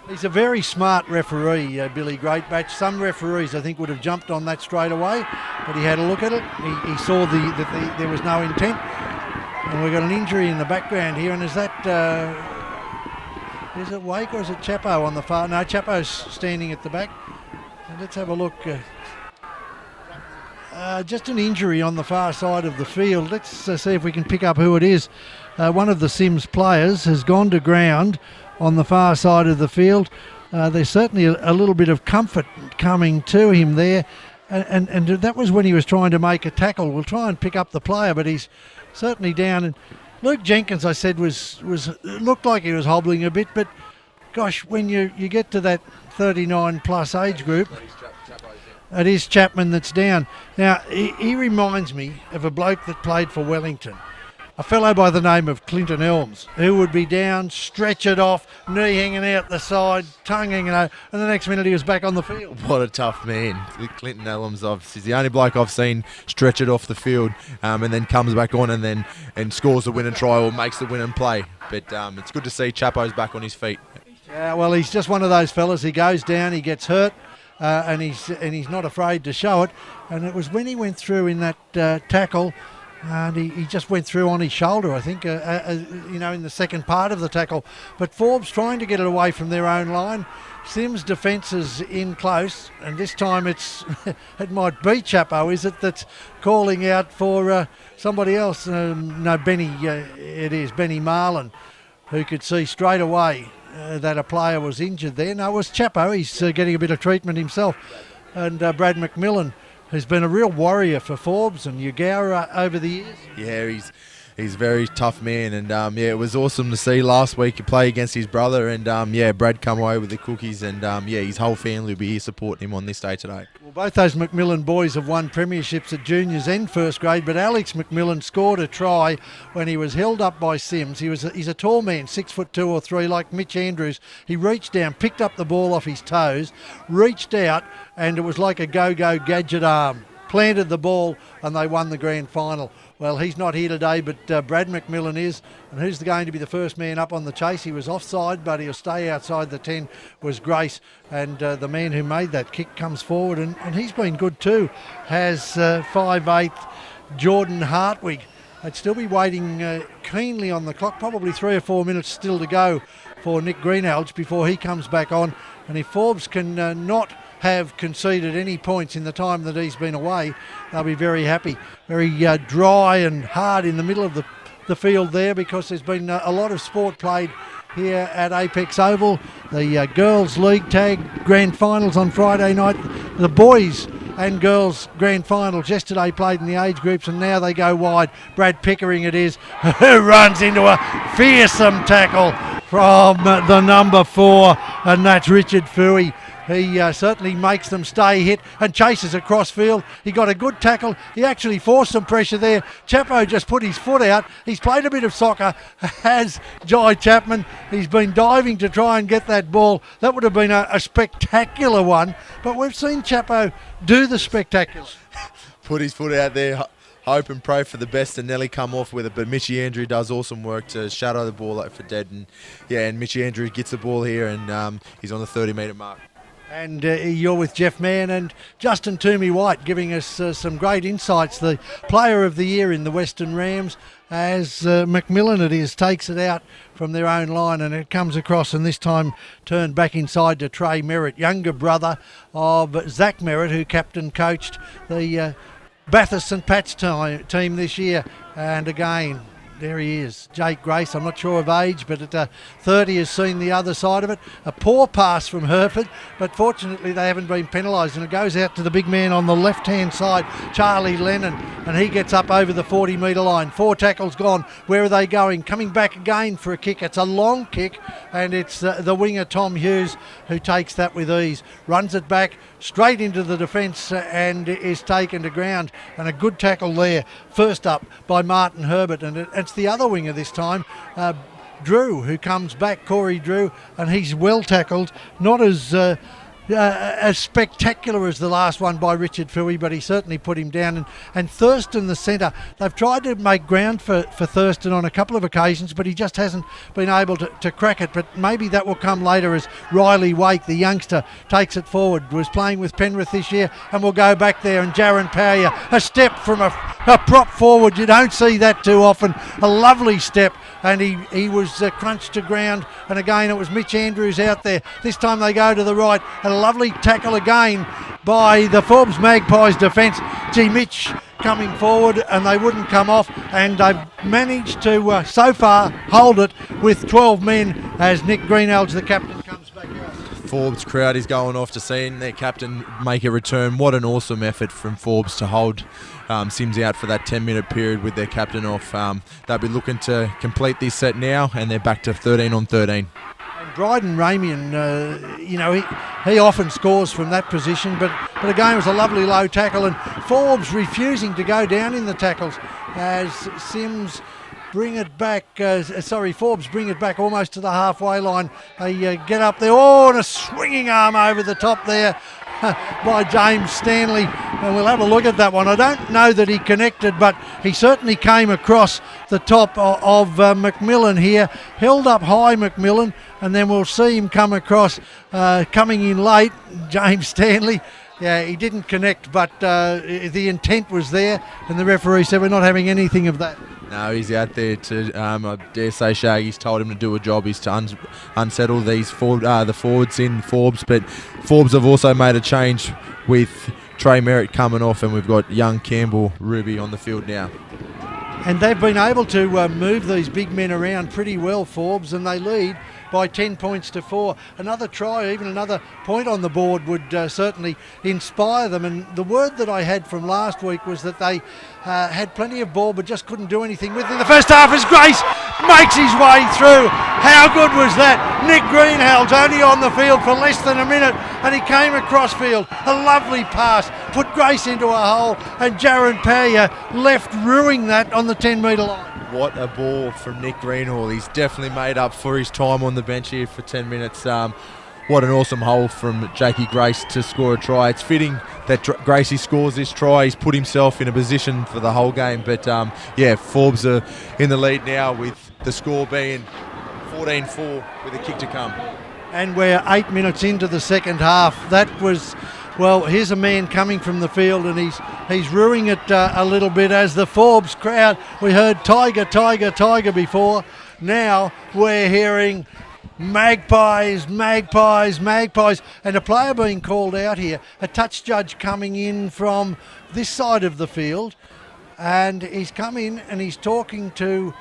He's a very smart referee, Billy Greatbatch. Some referees, I think, would have jumped on that straight away, but he had a look at it. He saw that there was no intent, and we've got an injury in the background here. And is it Wake or is it Chapo on the far? No, Chapo's standing at the back. Let's have a look. Just an injury on the far side of the field. Let's see if we can pick up who it is. One of the Sims players has gone to ground on the far side of the field. There's certainly a little bit of comfort coming to him there, and that was when he was trying to make a tackle. We'll try and pick up the player, but he's certainly down, and Luke Jenkins, I said, was looked like he was hobbling a bit, but gosh, when you get to that 39 plus age group, it is Chapman that's down. Now, he reminds me of a bloke that played for Wellington, a fellow by the name of Clinton Elms, who would be down, stretch it off, knee hanging out the side, tongue hanging out, and the next minute he was back on the field. What a tough man. Clinton Elms, he's the only bloke I've seen stretch it off the field and then comes back on and scores the winning try or makes the winning play. But it's good to see Chapo's back on his feet. Yeah, well, he's just one of those fellas. He goes down, he gets hurt, and he's not afraid to show it. And it was when he went through in that tackle, and he just went through on his shoulder, I think, in the second part of the tackle. But Forbes trying to get it away from their own line. Sims' defence is in close, and this time it might be Chapo, is it, that's calling out for somebody else? No, Benny, it is Benny Marlin, who could see straight away that a player was injured there. No, it was Chapo. He's getting a bit of treatment himself. And Brad McMillan, who's been a real warrior for Forbes and Ugara over the years. Yeah, he's a very tough man, and it was awesome to see last week he play against his brother, and Brad come away with the cookies, and his whole family will be here supporting him on this day today. Well, both those McMillan boys have won premierships at juniors and first grade, but Alex McMillan scored a try when he was held up by Sims. He's a tall man, 6'2" or 3", like Mitch Andrews. He reached down, picked up the ball off his toes, reached out, and it was like a go-go gadget arm. Planted the ball and they won the grand final. Well, he's not here today, but Brad McMillan is. And who's going to be the first man up on the chase? He was offside, but he'll stay outside the 10 was Grace. And the man who made that kick comes forward, and he's been good too. Has 5'8" Jordan Hartwig. I'd still be waiting keenly on the clock, probably 3 or 4 minutes still to go for Nick Greenhalgh before he comes back on. And if Forbes can not have conceded any points in the time that he's been away, they'll be very happy. Very dry and hard in the middle of the field there, because there's been a lot of sport played here at Apex Oval. The Girls League Tag Grand Finals on Friday night. The boys and girls grand finals yesterday played in the age groups, and now they go wide. Brad Pickering it is, who runs into a fearsome tackle from the number 4, and that's Richard Fooey. He certainly makes them stay hit and chases across field. He got a good tackle. He actually forced some pressure there. Chapo just put his foot out. He's played a bit of soccer, has Jai Chapman. He's been diving to try and get that ball. That would have been a spectacular one, but we've seen Chapo do the spectacular. Put his foot out there, hope and pray for the best, and nearly come off with it. But Mitchy Andrew does awesome work to shadow the ball out for dead. And Mitchy Andrew gets the ball here, and he's on the 30-metre mark. And you're with Geoff Mann and Justin Toomey-White giving us some great insights. The player of the year in the Western Rams, as McMillan it is, takes it out from their own line, and it comes across, and this time turned back inside to Trey Merritt, younger brother of Zach Merritt, who captain coached the Bathurst St Pat's team this year. And again, there he is, Jake Grace. I'm not sure of age, but at 30 has seen the other side of it. A poor pass from Hereford, but fortunately they haven't been penalised, and it goes out to the big man on the left-hand side, Charlie Lennon, and he gets up over the 40-metre line. 4 tackles gone. Where are they going? Coming back again for a kick. It's a long kick, and it's the winger Tom Hughes who takes that with ease. Runs it back straight into the defence and is taken to ground, and a good tackle there. First up by Martin Herbert, and it's the other winger this time, Drew, who comes back, Corey Drew, and he's well tackled. Not as spectacular as the last one by Richard Fooey, but he certainly put him down. And Thurston, the centre, they've tried to make ground for Thurston on a couple of occasions, but he just hasn't been able to crack it. But maybe that will come later as Riley Wake, the youngster, takes it forward. Was playing with Penrith this year and will go back there. And Jaron Powyer, a step from a prop forward. You don't see that too often. A lovely step, and he was crunched to ground. And again, it was Mitch Andrews out there. This time they go to the right, and a lovely tackle again by the Forbes Magpies defence. Gee, Mitch coming forward, and they wouldn't come off, and they've managed to so far hold it with 12 men as Nick Greenhalgh, the captain, comes back out. Forbes crowd is going off to seeing their captain make a return. What an awesome effort from Forbes to hold Sims out for that 10-minute period with their captain off. They'll be looking to complete this set now, and they're back to 13 on 13. And Bryden Ramian, he often scores from that position, but again it was a lovely low tackle, and Forbes refusing to go down in the tackles as Sims bring it back, Forbes bring it back almost to the halfway line. They get up there, and a swinging arm over the top there by James Stanley, and we'll have a look at that one. I don't know that he connected, but he certainly came across the top of McMillan here, held up high McMillan, and then we'll see him come across, coming in late, James Stanley. Yeah, he didn't connect, but the intent was there, and the referee said we're not having anything of that. No, he's out there to, I dare say Shaggy's told him to do a job, is to unsettle these the forwards in Forbes, but Forbes have also made a change with Trey Merritt coming off, and we've got young Campbell Ruby on the field now. And they've been able to move these big men around pretty well, Forbes, and they lead by 10 points to 4. Another try, even another point on the board would certainly inspire them. And the word that I had from last week was that they had plenty of ball but just couldn't do anything with it. In the first half as Grace makes his way through. How good was that? Nick Greenhalgh's only on the field for less than a minute, and he came across field. A lovely pass, put Grace into a hole, and Jared Paya left ruining that on the 10-metre line. What a ball from Nick Greenhalgh. He's definitely made up for his time on the bench here for 10 minutes. What an awesome hole from Jakey Grace to score a try. It's fitting that Gracey scores this try. He's put himself in a position for the whole game. But, Forbes are in the lead now with the score being 14-4 with a kick to come. And we're 8 minutes into the second half. That was... Well, here's a man coming from the field, and he's ruining it a little bit as the Forbes crowd. We heard Tiger, Tiger, Tiger before. Now we're hearing Magpies, Magpies, Magpies, and a player being called out here. A touch judge coming in from this side of the field, and he's come in and he's talking to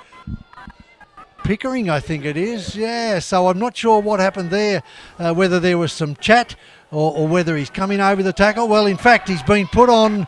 Pickering, I think it is. Yeah, so I'm not sure what happened there, whether there was some chat or whether he's coming over the tackle. Well, in fact, he's been put on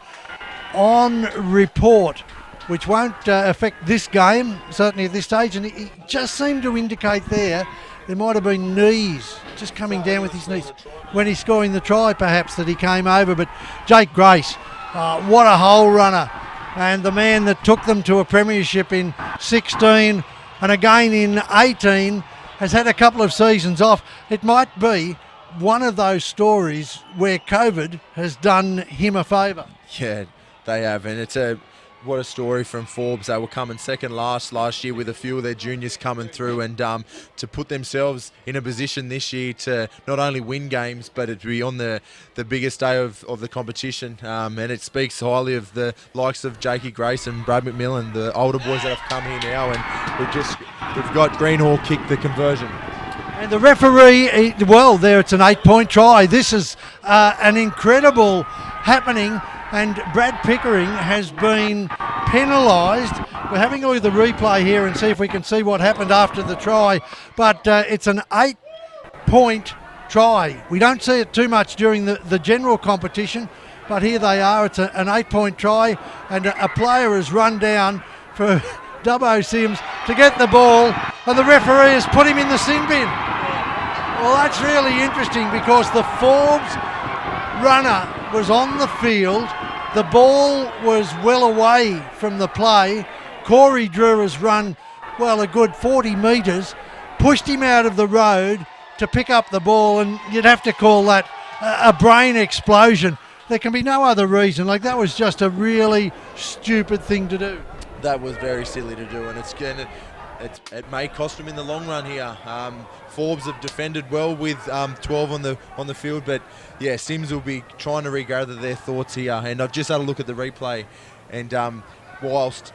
report, which won't affect this game, certainly at this stage. And he just seemed to indicate there might have been knees, just coming down with his knees. When he's scoring the try, perhaps, that he came over. But Jake Grace, what a hole runner. And the man that took them to a premiership in 16 and again in 18 has had a couple of seasons off. It might be one of those stories where COVID has done him a favour. Yeah, they have, and what a story from Forbes. They were coming second last year with a few of their juniors coming through, and to put themselves in a position this year to not only win games but to be on the biggest day of the competition, and it speaks highly of the likes of Jakey Grace and Brad McMillan, the older boys that have come here now, and we've got Greenhalgh kick the conversion. And the referee, well, there it's an 8-point try. This is an incredible happening, and Brad Pickering has been penalised. We're having a look at the replay here and see if we can see what happened after the try, but it's an 8-point try. We don't see it too much during the general competition, but here they are. It's an 8-point try, and a player has run down for Dubbo Sims to get the ball, and the referee has put him in the sin bin. Well, that's really interesting because the Forbes runner was on the field. The ball was well away from the play. Corey Drew has run, well, a good 40 metres, pushed him out of the road to pick up the ball, and you'd have to call that a brain explosion. There can be no other reason. Like, that was just a really stupid thing to do. That was very silly to do, and it may cost them in the long run here. Forbes have defended well with 12 on the field, but yeah, Sims will be trying to regather their thoughts here. And I've just had a look at the replay, and whilst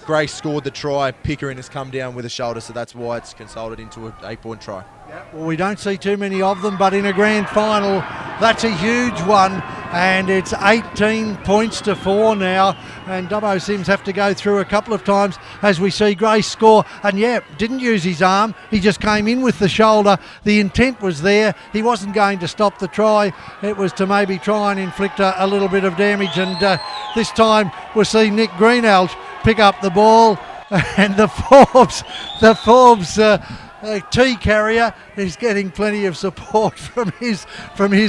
Grace scored the try, Pickering has come down with a shoulder, so that's why it's consulted into an 8-point try. Yeah, well, we don't see too many of them, but in a grand final, that's a huge one. and it's 18 points to 4 now, and Dubbo Sims have to go through a couple of times as we see Grace score, and didn't use his arm, he just came in with the shoulder. The intent was there, he wasn't going to stop the try, it was to maybe try and inflict a little bit of damage, and this time we'll see Nick Greenhalgh pick up the ball, and the Forbes T carrier is getting plenty of support from his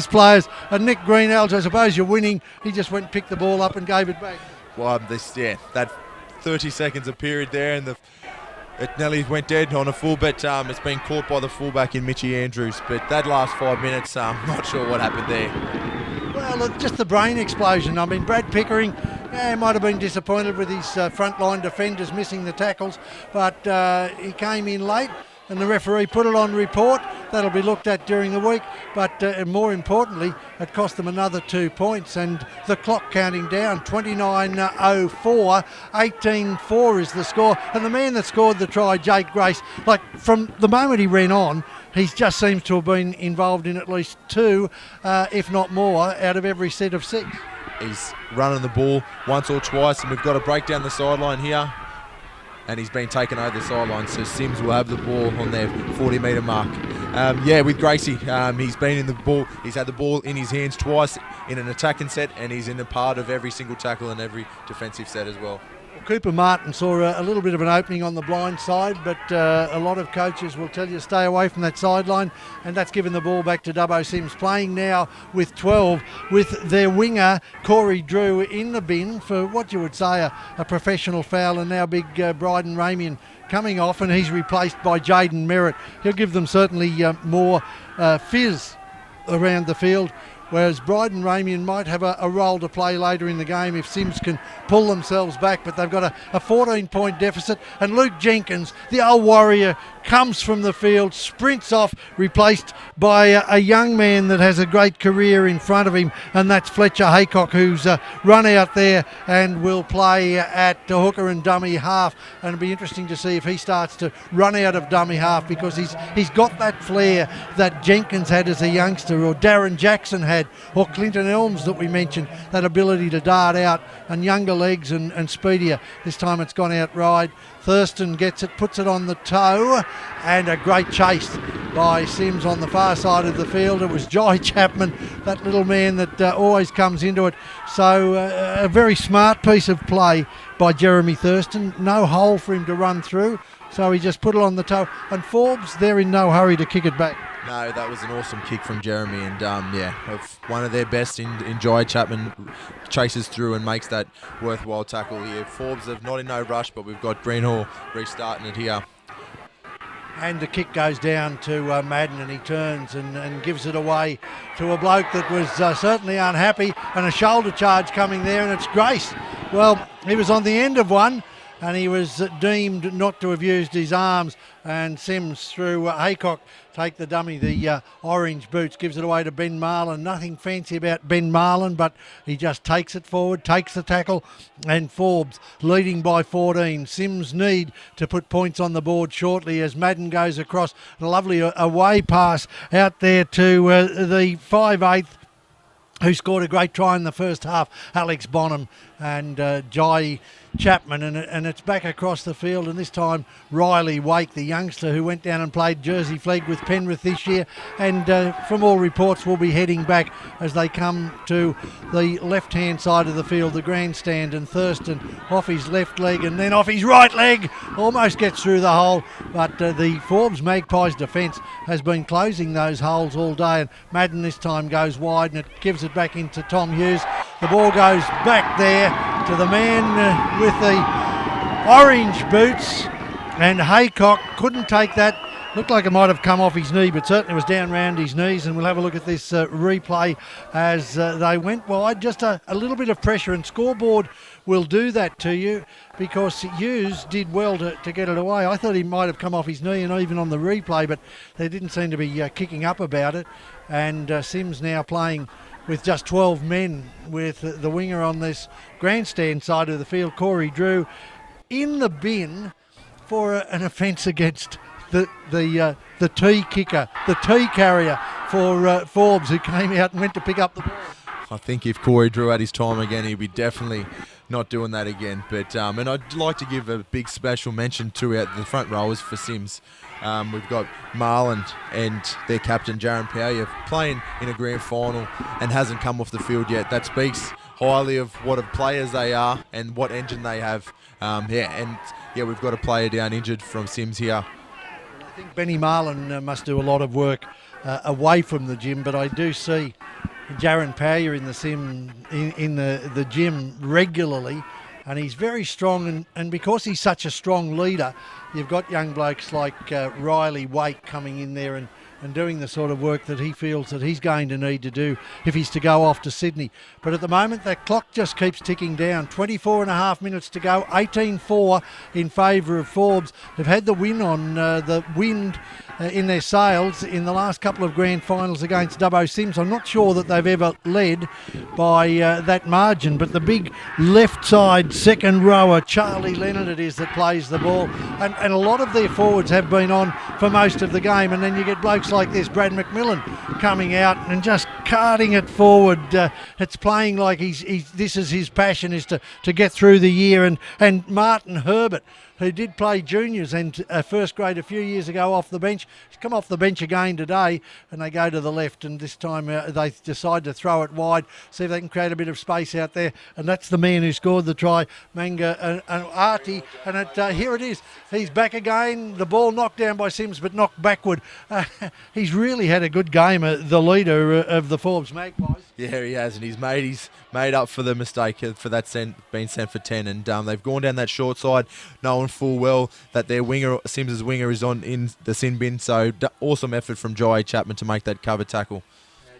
players. And Nick Greenhalgh, I suppose you're winning, he just went and picked the ball up and gave it back. Well, that 30 seconds of period there, and it nearly went dead on a fullback. It's been caught by the fullback in Mitchie Andrews, but that last 5 minutes, I'm not sure what happened there. Well, just the brain explosion. I mean, Brad Pickering, he might have been disappointed with his frontline defenders missing the tackles, but he came in late, and the referee put it on report. That'll be looked at during the week, but more importantly, it cost them another 2 points, and the clock counting down, 29:04, 18-4 is the score, and the man that scored the try, Jake Grace, like from the moment he ran on, he just seems to have been involved in at least 2, if not more, out of every set of 6. He's running the ball once or twice, and we've got a break down the sideline here. And he's been taken over the sideline, so Sims will have the ball on their 40-metre mark. With Gracie, he's been in the ball. He's had the ball in his hands twice in an attacking set, and he's in a part of every single tackle and every defensive set as well. Cooper Martin saw a little bit of an opening on the blind side, but a lot of coaches will tell you stay away from that sideline, and that's given the ball back to Dubbo Sims, playing now with 12, with their winger Corey Drew in the bin for what you would say a professional foul, and now big Bryden Ramian coming off, and he's replaced by Jaden Merritt. He'll give them certainly more fizz around the field, whereas Bryden Ramian might have a role to play later in the game if Sims can pull themselves back, but they've got a 14-point deficit, and Luke Jenkins, the old warrior, comes from the field, sprints off, replaced by a young man that has a great career in front of him, and that's Fletcher Haycock, who's run out there and will play at hooker and dummy half, and it'll be interesting to see if he starts to run out of dummy half, because he's got that flair that Jenkins had as a youngster, or Darren Jackson had, or Clinton Elms that we mentioned, that ability to dart out, and younger legs and speedier. This time it's gone out wide. Thurston gets it, puts it on the toe, and a great chase by Sims on the far side of the field. It was Jai Chapman, that little man that always comes into it. So a very smart piece of play by Jeremy Thurston. No hole for him to run through, so he just put it on the toe. And Forbes, they're in no hurry to kick it back. No, that was an awesome kick from Jeremy, and one of their best in Jai Chapman chases through and makes that worthwhile tackle here. Forbes are not in no rush, but we've got Greenhalgh restarting it here. And the kick goes down to Mann, and he turns and gives it away to a bloke that was certainly unhappy, and a shoulder charge coming there, and it's Grace. Well, he was on the end of one, and he was deemed not to have used his arms, and Sims through Haycock take the dummy, the orange boots, gives it away to Ben Marlin. Nothing fancy about Ben Marlin, but he just takes it forward, takes the tackle, and Forbes leading by 14. Sims need to put points on the board shortly as Madden goes across. A lovely away pass out there to the 5'8", who scored a great try in the first half, Alex Bonham, and Jai Chapman, and it's back across the field, and this time Riley Wake, the youngster who went down and played Jersey Flag with Penrith this year, and from all reports will be heading back as they come to the left-hand side of the field, the grandstand, and Thurston off his left leg and then off his right leg, almost gets through the hole, but the Forbes Magpies defence has been closing those holes all day, and Madden this time goes wide, and it gives it back into Tom Hughes. The ball goes back there to the man with the orange boots, and Haycock couldn't take that. Looked like it might have come off his knee, but certainly was down round his knees, and we'll have a look at this replay as they went wide. Just a little bit of pressure, and scoreboard will do that to you, because Hughes did well to get it away. I thought he might have come off his knee, and even on the replay, but they didn't seem to be kicking up about it, and Sims now playing with just 12 men, with the winger on this grandstand side of the field, Corey Drew, in the bin for an offence against the tee kicker, the tee carrier for Forbes, who came out and went to pick up the ball. I think if Corey Drew had his time again, he'd be definitely not doing that again. But and I'd like to give a big special mention to the front rowers for Sims. We've got Marlon and their captain, Jaron Powyer, playing in a grand final and hasn't come off the field yet. That speaks highly of what of players they are and what engine they have. We've got a player down injured from Sims here. I think Benny Marlon must do a lot of work away from the gym, but I do see Jaron Powyer in the sim in the gym regularly, and he's very strong, and because he's such a strong leader, you've got young blokes like Riley Waite coming in there and doing the sort of work that he feels that he's going to need to do if he's to go off to Sydney. But at the moment, that clock just keeps ticking down. 24 and a half minutes to go, 18-4 in favour of Forbes. They've had the win on the wind in their sails in the last couple of grand finals against Dubbo Sims. I'm not sure that they've ever led by that margin, but the big left side second rower, Charlie Leonard it is, that plays the ball, and a lot of their forwards have been on for most of the game, and then you get blokes like this, Brad McMillan, coming out and just carting it forward. It's playing like this is his passion, is to get through the year, and Martin Herbert, who did play juniors and first grade a few years ago off the bench. He's come off the bench again today, and they go to the left, and this time they decide to throw it wide, see if they can create a bit of space out there, and that's the man who scored the try, Manga and Artie, and here it is. He's back again, the ball knocked down by Sims, but knocked backward. He's really had a good game, the leader of the Forbes Magpies. Yeah, he has, and he's made up for the mistake for that being sent for 10, and they've gone down that short side, knowing full well that their winger, Sims's winger, is in the sin bin. So awesome effort from Jai Chapman to make that cover tackle.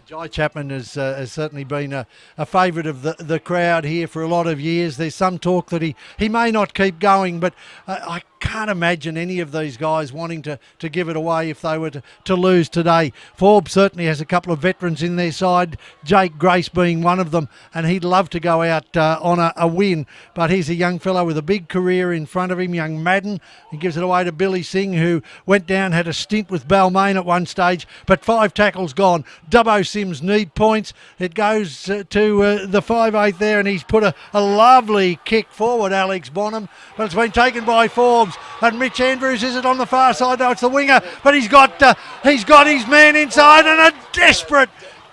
Jai Chapman has certainly been a favourite of the crowd here for a lot of years. There's some talk that he may not keep going, but I can't imagine any of these guys wanting to give it away if they were to lose today. Forbes certainly has a couple of veterans in their side, Jake Grace being one of them, and he'd love to go out on a win. But he's a young fellow with a big career in front of him, young Madden. He gives it away to Billy Singh, who went down, had a stint with Balmain at one stage, but 5 tackles gone. Dubbo Sims need points. It goes to the 5'8" there, and he's put a lovely kick forward, Alex Bonham, but it's been taken by Forbes. And Mitch Andrews, is it on the far side? No, it's the winger, but he's got his man inside, and a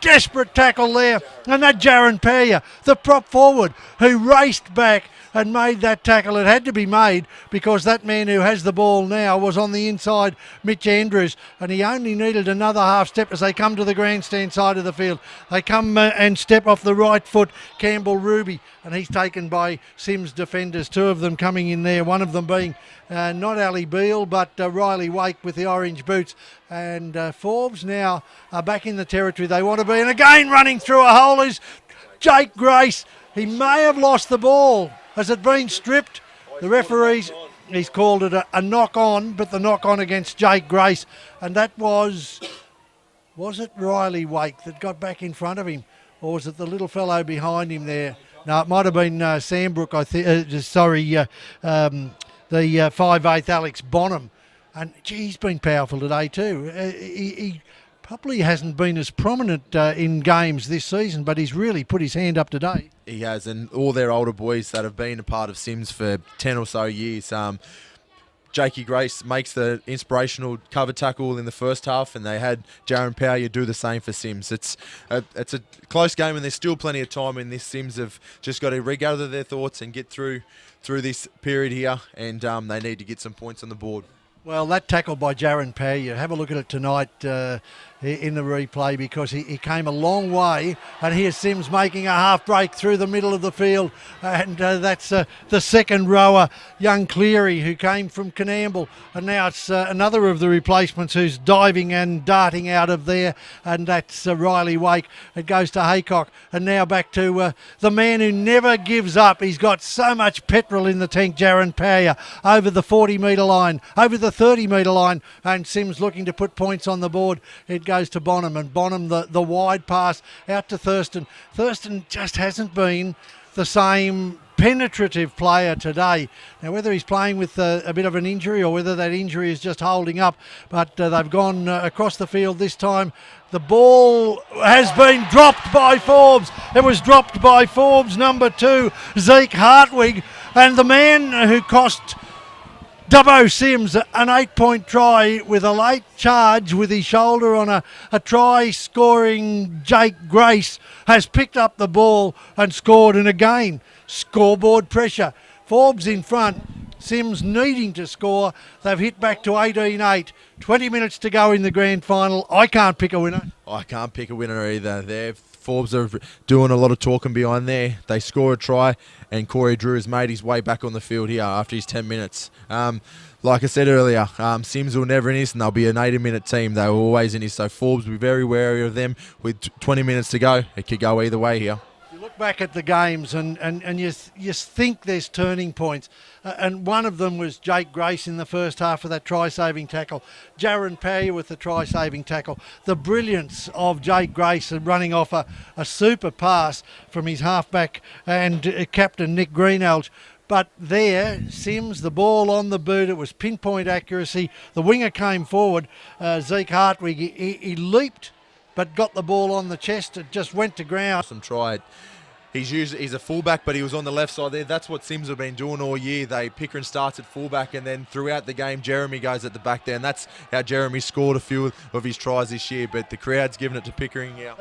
desperate tackle there. And that Jaron Powyer, the prop forward, who raced back and made that tackle. It had to be made because that man who has the ball now was on the inside, Mitch Andrews, and he only needed another half step as they come to the grandstand side of the field. They come and step off the right foot, Campbell Ruby, and he's taken by Sims defenders, 2 of them coming in there, one of them being not Ali Beale, but Riley Wake with the orange boots. And Forbes now are back in the territory they want to be. And again running through a hole is Jake Grace. He may have lost the ball. Has it been stripped? The referee's called it a knock-on, but the knock-on against Jake Grace. And that was it Riley Wake that got back in front of him? Or was it the little fellow behind him there? No, it might have been Sandbrook, I think. The 5'8" Alex Bonham. And gee, he's been powerful today too. He probably hasn't been as prominent in games this season, but he's really put his hand up today. He has, and all their older boys that have been a part of Sims for 10 or so years. Jakey Grace makes the inspirational cover tackle in the first half, and they had Jaron Powyer do the same for Sims. It's a close game, and there's still plenty of time in this. Sims have just got to regather their thoughts and get through this period here, and they need to get some points on the board. Well, that tackle by Jaron Powyer, have a look at it tonight in the replay, because he came a long way, and here's Sims making a half break through the middle of the field, and that's the second rower, young Cleary, who came from Canamble, and now it's another of the replacements who's diving and darting out of there, and that's Riley Wake. It goes to Haycock, and now back to the man who never gives up. He's got so much petrol in the tank, Jaron Powyer, over the 40-metre line, over the 30-metre line, and Sims looking to put points on the board. It goes to Bonham, and Bonham the wide pass out to Thurston. Thurston just hasn't been the same penetrative player today. Now, whether he's playing with a bit of an injury or whether that injury is just holding up, but they've gone across the field this time. The ball has been dropped by Forbes. It was dropped by Forbes, number 2, Zeke Hartwig, and the man who cost Dubbo Sims an 8-point try with a late charge with his shoulder on a try-scoring Jake Grace has picked up the ball and scored. And again, scoreboard pressure. Forbes in front, Sims needing to score. They've hit back to 18-8. 20 minutes to go in the grand final. I can't pick a winner. I can't pick a winner either. Forbes are doing a lot of talking behind there. They score a try, and Corey Drew has made his way back on the field here after his 10 minutes. Like I said earlier, Sims will never in this, and they'll be an 80-minute team. They were always in this, so Forbes will be very wary of them. With 20 minutes to go, it could go either way here. You look back at the games and you think there's turning points. And one of them was Jake Grace in the first half with that try-saving tackle. Jaron Paya with the try-saving tackle. The brilliance of Jake Grace running off a super pass from his halfback and captain Nick Greenhalgh. But there, Sims, the ball on the boot, it was pinpoint accuracy. The winger came forward, Zeke Hartwig. He leaped but got the ball on the chest. It just went to ground. Some tried. He's a fullback, but he was on the left side there. That's what Sims have been doing all year. Pickering starts at fullback, and then throughout the game, Jeremy goes at the back there, and that's how Jeremy scored a few of his tries this year. But the crowd's giving it to Pickering now.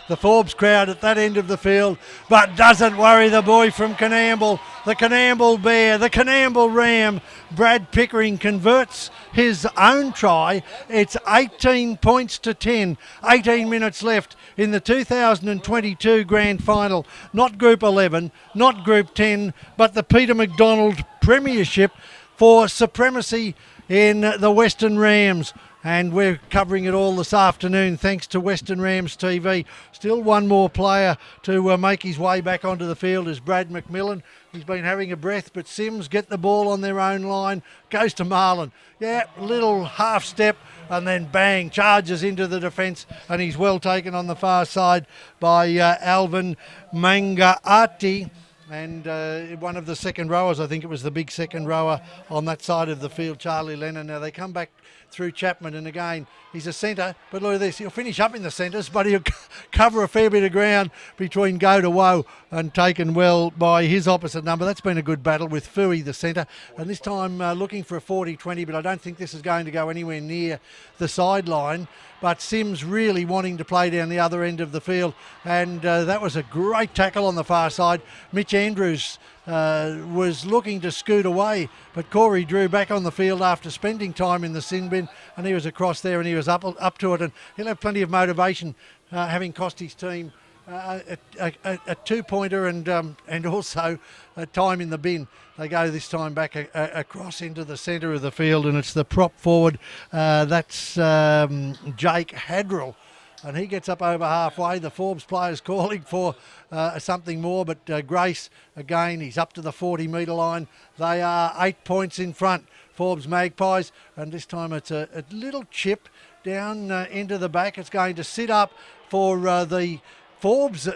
The Forbes crowd at that end of the field, but doesn't worry the boy from Coonamble, the Coonamble Bear, the Coonamble Ram. Brad Pickering converts his own try. It's 18 points to 10, 18 minutes left in the 2022 grand final. Not Group 11, not Group 10, but the Peter McDonald Premiership for supremacy in the Western Rams. And we're covering it all this afternoon thanks to Western Rams TV. Still one more player to make his way back onto the field is Brad McMillan. He's been having a breath, but Sims get the ball on their own line, goes to Marlon. Yeah, little half step, and then bang, charges into the defence, and he's well taken on the far side by Alvin Mangaati. And one of the second rowers, I think it was the big second rower on that side of the field, Charlie Lennon. Now they come back through Chapman, and again, he's a centre, but look at this, he'll finish up in the centres, but he'll cover a fair bit of ground between go to woe and taken well by his opposite number. That's been a good battle with Fui, the centre, and this time looking for a 40-20, but I don't think this is going to go anywhere near the sideline. But Sims really wanting to play down the other end of the field, and that was a great tackle on the far side. Mitch Andrews was looking to scoot away, but Corey Drew back on the field after spending time in the sin bin, and he was across there and he was up to it, and he'll have plenty of motivation having cost his team a two-pointer and also a time in the bin. They go this time back across into the centre of the field, and it's the prop forward. That's Jake Hadrill, and he gets up over halfway. The Forbes players calling for something more, but Grace, again, he's up to the 40-metre line. They are 8 points in front, Forbes Magpies, and this time it's a little chip down into the back. It's going to sit up for the Forbes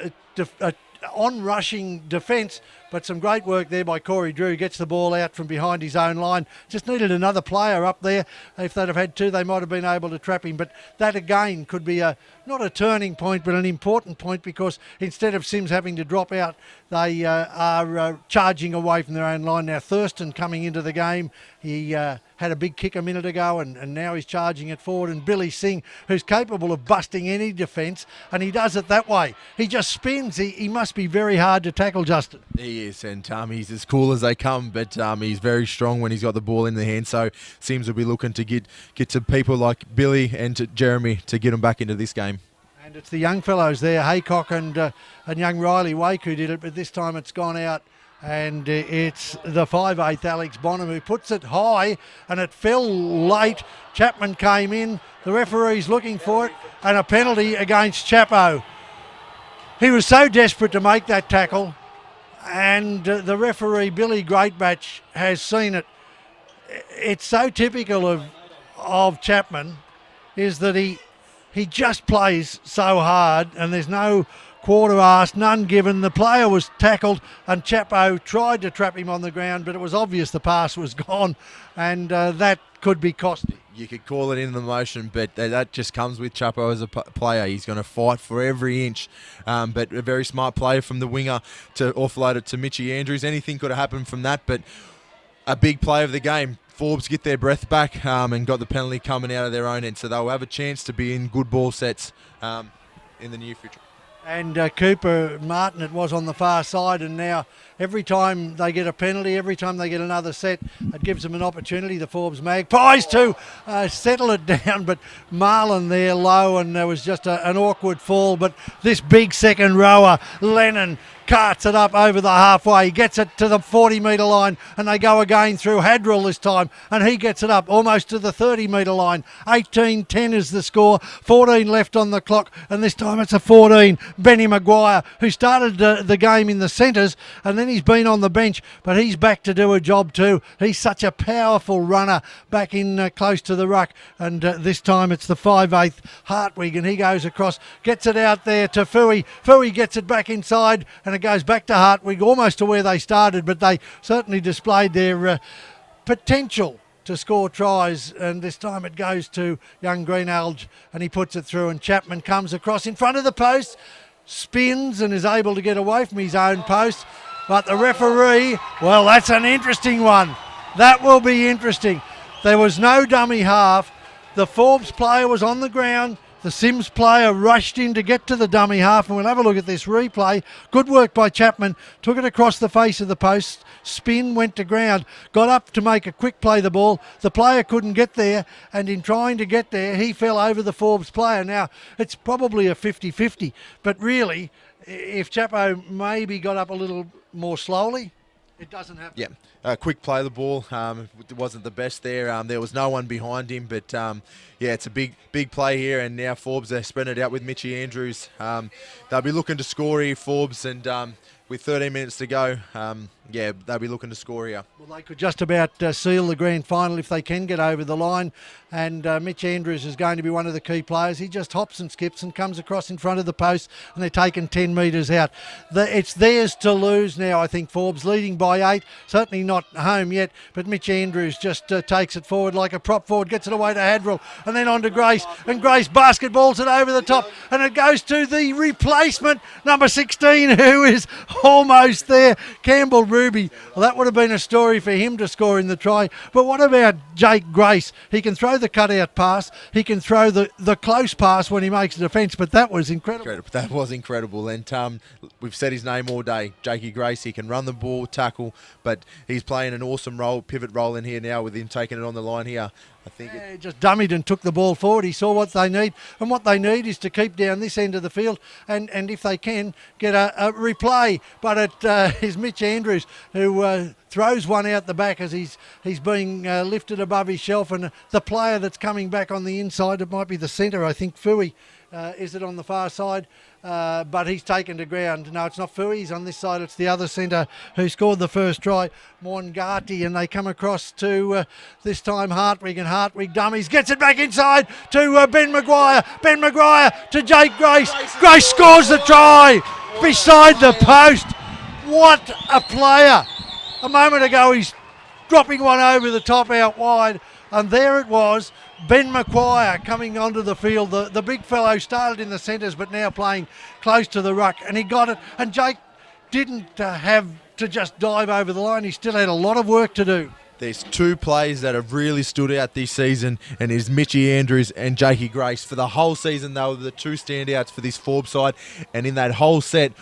on-rushing defence, but some great work there by Corey Drew. Gets the ball out from behind his own line. Just needed another player up there. If they'd have had two, they might have been able to trap him. But that again could be not a turning point, but an important point, because instead of Sims having to drop out, they are charging away from their own line. Now Thurston coming into the game. He had a big kick a minute ago, and now he's charging it forward. And Billy Singh, who's capable of busting any defence, and he does it that way. He just spins. He must be very hard to tackle, Justin. He is, and he's as cool as they come, but he's very strong when he's got the ball in the hand. So Sims will be looking to get to people like Billy and to Jeremy to get them back into this game. And it's the young fellows there, Haycock and young Riley Wake, who did it, but this time it's gone out. And it's the 5'8" Alex Bonham who puts it high, and it fell late. Chapman came in, the referee's looking for it, and a penalty against Chapo. He was so desperate to make that tackle, and the referee, Billy Greatbatch, has seen it. It's so typical of Chapman, is that he just plays so hard, and there's no quarter asked, none given. The player was tackled and Chapo tried to trap him on the ground, but it was obvious the pass was gone, and that could be costly. You could call it in the motion, but that just comes with Chapo as a player. He's going to fight for every inch, but a very smart play from the winger to offload it to Mitchy Andrews. Anything could have happened from that, but a big play of the game. Forbes get their breath back and got the penalty coming out of their own end, so they'll have a chance to be in good ball sets in the near future. And Cooper Martin, it was on the far side, and now every time they get a penalty, every time they get another set, it gives them an opportunity, the Forbes Magpies, to settle it down. But Marlon there low, and there was just an awkward fall. But this big second rower, Lennon, carts it up over the halfway, gets it to the 40-metre line, and they go again through Hadrill this time, and he gets it up almost to the 30-metre line. 18-10 is the score, 14 left on the clock, and this time it's a 14. Benny Maguire, who started the game in the centres, and then he's been on the bench, but he's back to do a job too. He's such a powerful runner back in close to the ruck, and this time it's the 5/8 Hartwig, and he goes across, gets it out there to Fui. Fui gets it back inside, and it goes back to Hartwig, almost to where they started, but they certainly displayed their potential to score tries, and this time it goes to young Greenalge, and he puts it through, and Chapman comes across in front of the post, spins and is able to get away from his own post, but the referee, well, that's an interesting one. That will be interesting. There was no dummy half. The Forbes player was on the ground. The Sims player rushed in to get to the dummy half, and we'll have a look at this replay. Good work by Chapman. Took it across the face of the post. Spin, went to ground. Got up to make a quick play the ball. The player couldn't get there, and in trying to get there, he fell over the Forbes player. Now, it's probably a 50-50, but really, if Chapo maybe got up a little more slowly, it doesn't happen. Yeah, quick play the ball. It wasn't the best there. There was no one behind him, but yeah, it's a big play here, and now Forbes, they spread it out with Mitchy Andrews. They'll be looking to score here, Forbes, and with 13 minutes to go, yeah, they'll be looking to score here. Well, they could just about seal the grand final if they can get over the line, and Mitch Andrews is going to be one of the key players. He just hops and skips and comes across in front of the post, and they're taking 10 metres out. It's theirs to lose now, I think. Forbes leading by 8, certainly not home yet, but Mitch Andrews just takes it forward like a prop forward, gets it away to Hadrill, and then on to Grace, and Grace basketballs it over the top, and it goes to the replacement, number 16, who is almost there, Campbell Ruby. Well, that would have been a story for him to score in the try. But what about Jake Grace? He can throw the cutout pass. He can throw the close pass when he makes a defence. But that was incredible. That was incredible. And we've said his name all day, Jakey Grace. He can run the ball, tackle, but he's playing an awesome role, pivot role in here now with him taking it on the line here. I think just dummied and took the ball forward. He saw what they need, and what they need is to keep down this end of the field, and if they can, get a replay. But it is Mitch Andrews who throws one out the back as he's being lifted above his shelf, and the player that's coming back on the inside, it might be the centre, I think, Fui. Is it on the far side? But he's taken to ground. No, it's not Fui. He's on this side. It's the other centre who scored the first try, Mwangati, and they come across to this time Hartwig, and Hartwig dummies, gets it back inside to Ben Maguire. Ben Maguire to Jake Grace. Grace scores the try beside the post. What a player. A moment ago he's dropping one over the top out wide, and there it was. Ben Maguire coming onto the field, the big fellow started in the centres but now playing close to the ruck, and he got it, and Jake didn't have to just dive over the line. He still had a lot of work to do. There's two plays that have really stood out this season, and it's Mitchy Andrews and Jakey Grace. For the whole season, they were the two standouts for this Forbes side, and in that whole set,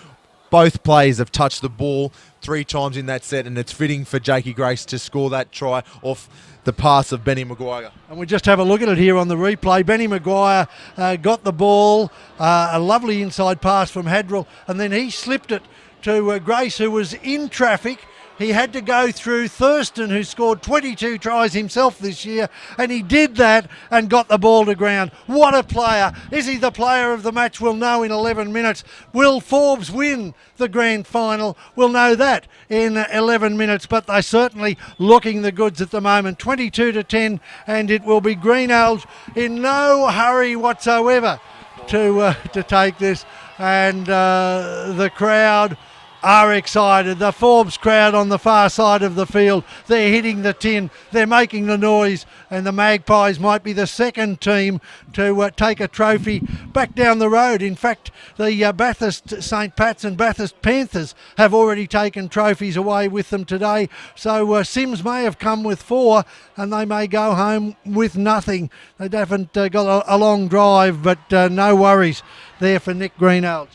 both players have touched the ball 3 times in that set, and it's fitting for Jakey Grace to score that try off the pass of Benny Maguire. And we just have a look at it here on the replay. Benny Maguire got the ball, a lovely inside pass from Hadrill, and then he slipped it to Grace, who was in traffic. He had to go through Thurston, who scored 22 tries himself this year, and he did that and got the ball to ground. What a player. Is he the player of the match? We'll know in 11 minutes. Will Forbes win the grand final? We'll know that in 11 minutes, but they're certainly looking the goods at the moment. 22-10, and it will be Greenalge in no hurry whatsoever. to take this, and the crowd are excited. The Forbes crowd on the far side of the field, they're hitting the tin, they're making the noise, and the Magpies might be the second team to take a trophy back down the road. In fact, the Bathurst St Pat's and Bathurst Panthers have already taken trophies away with them today, so Sims may have come with 4 and they may go home with nothing. They haven't got a long drive, but no worries there for Nick Greenhalgh.